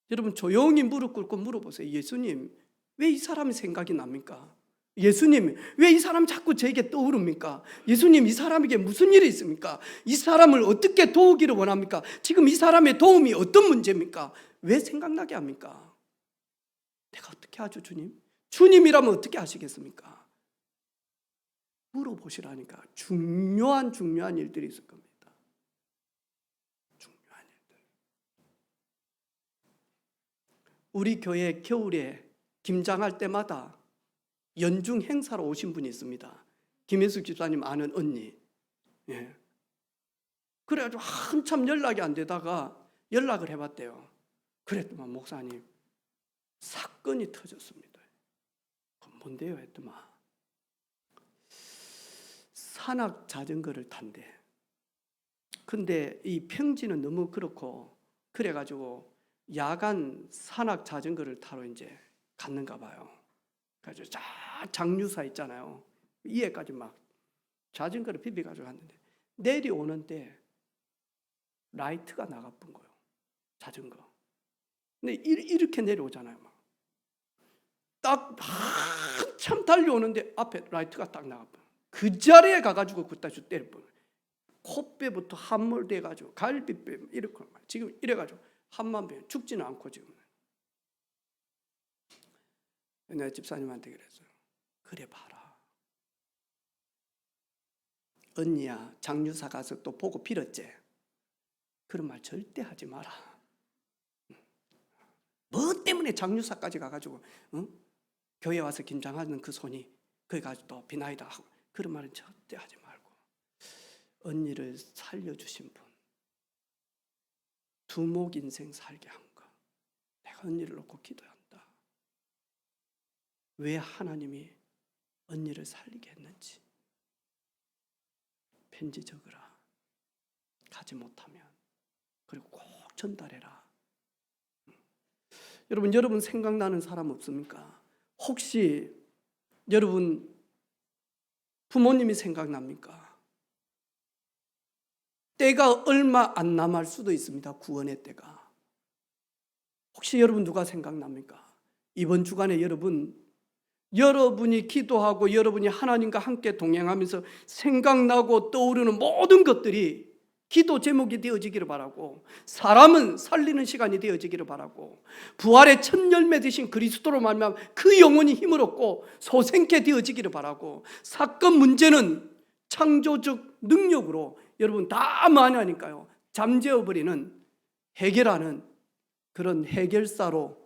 [SPEAKER 1] 여러분, 조용히 무릎 꿇고 물어보세요. 예수님, 왜 이 사람이 생각이 납니까? 예수님, 왜 이 사람 자꾸 저에게 떠오릅니까? 예수님, 이 사람에게 무슨 일이 있습니까? 이 사람을 어떻게 도우기를 원합니까? 지금 이 사람의 도움이 어떤 문제입니까? 왜 생각나게 합니까? 내가 어떻게 하죠, 주님? 주님이라면 어떻게 하시겠습니까? 물어보시라니까. 중요한 일들이 있을 겁니다. 우리 교회 겨울에 김장할 때마다 연중 행사로 오신 분이 있습니다. 김혜숙 집사님 아는 언니. 예. 그래가지고 한참 연락이 안 되다가 연락을 해봤대요. 그랬더만, 목사님 사건이 터졌습니다. 뭔데요? 했더만, 산악 자전거를 탄대. 근데 이 평지는 너무 그렇고, 그래가지고 야간 산악 자전거를 타러 이제 갔는가 봐요. 그래서 장류사 있잖아요. 이에까지 막 자전거를 비벼가지고 갔는데, 내려오는데 라이트가 나가본 거예요. 자전거. 근데 이렇게 내려오잖아요. 막 딱 한참 달려오는데 앞에 라이트가 딱 나가본. 그 자리에 가가지고 그따 주 때려본. 콧배부터 함몰돼가지고 갈비뼈 이렇게 지금 이래가지고 한만 배 죽지는 않고 지금. 내가 집사님한테 그랬어요. 그래 봐라. 언니야, 장유사 가서 또 보고 빌었지? 그런 말 절대 하지 마라. 뭐 때문에 장유사까지 가가지고 교회 와서 김장하는 그 손이 거기 가서 또 비나이다 하고, 그런 말은 절대 하지 말고, 언니를 살려주신 분, 두목 인생 살게 한 거, 내가 언니를 놓고 기도한다. 왜 하나님이 언니를 살리게 했는지 편지 적으라. 가지 못하면. 그리고 꼭 전달해라. 여러분 생각나는 사람 없습니까? 혹시 여러분 부모님이 생각납니까? 때가 얼마 안 남을 수도 있습니다. 구원의 때가. 혹시 여러분 누가 생각납니까? 이번 주간에 여러분이 기도하고 여러분이 하나님과 함께 동행하면서 생각나고 떠오르는 모든 것들이 기도 제목이 되어지기를 바라고, 사람은 살리는 시간이 되어지기를 바라고, 부활의 첫 열매 되신 그리스도로 말미암아 그 영혼이 힘을 얻고 소생케 되어지기를 바라고, 사건 문제는 창조적 능력으로 여러분 다 많이 하니까요, 잠재워버리는, 해결하는 그런 해결사로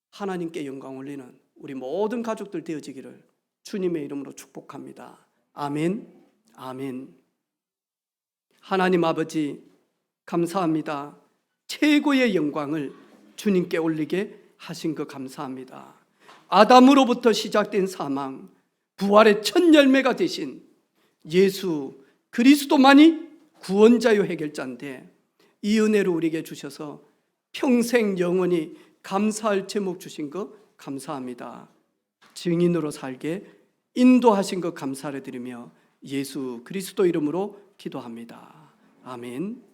[SPEAKER 1] 하나님께 영광 올리는 우리 모든 가족들 되어지기를 주님의 이름으로 축복합니다. 아멘. 아멘. 하나님 아버지, 감사합니다. 최고의 영광을 주님께 올리게 하신 것 감사합니다. 아담으로부터 시작된 사망, 부활의 첫 열매가 되신 예수 그리스도만이 구원자요 해결자인데, 이 은혜를 우리에게 주셔서 평생 영원히 감사할 제목 주신 것 감사합니다. 증인으로 살게 인도하신 것 감사를 드리며 예수 그리스도 이름으로 기도합니다. 아멘.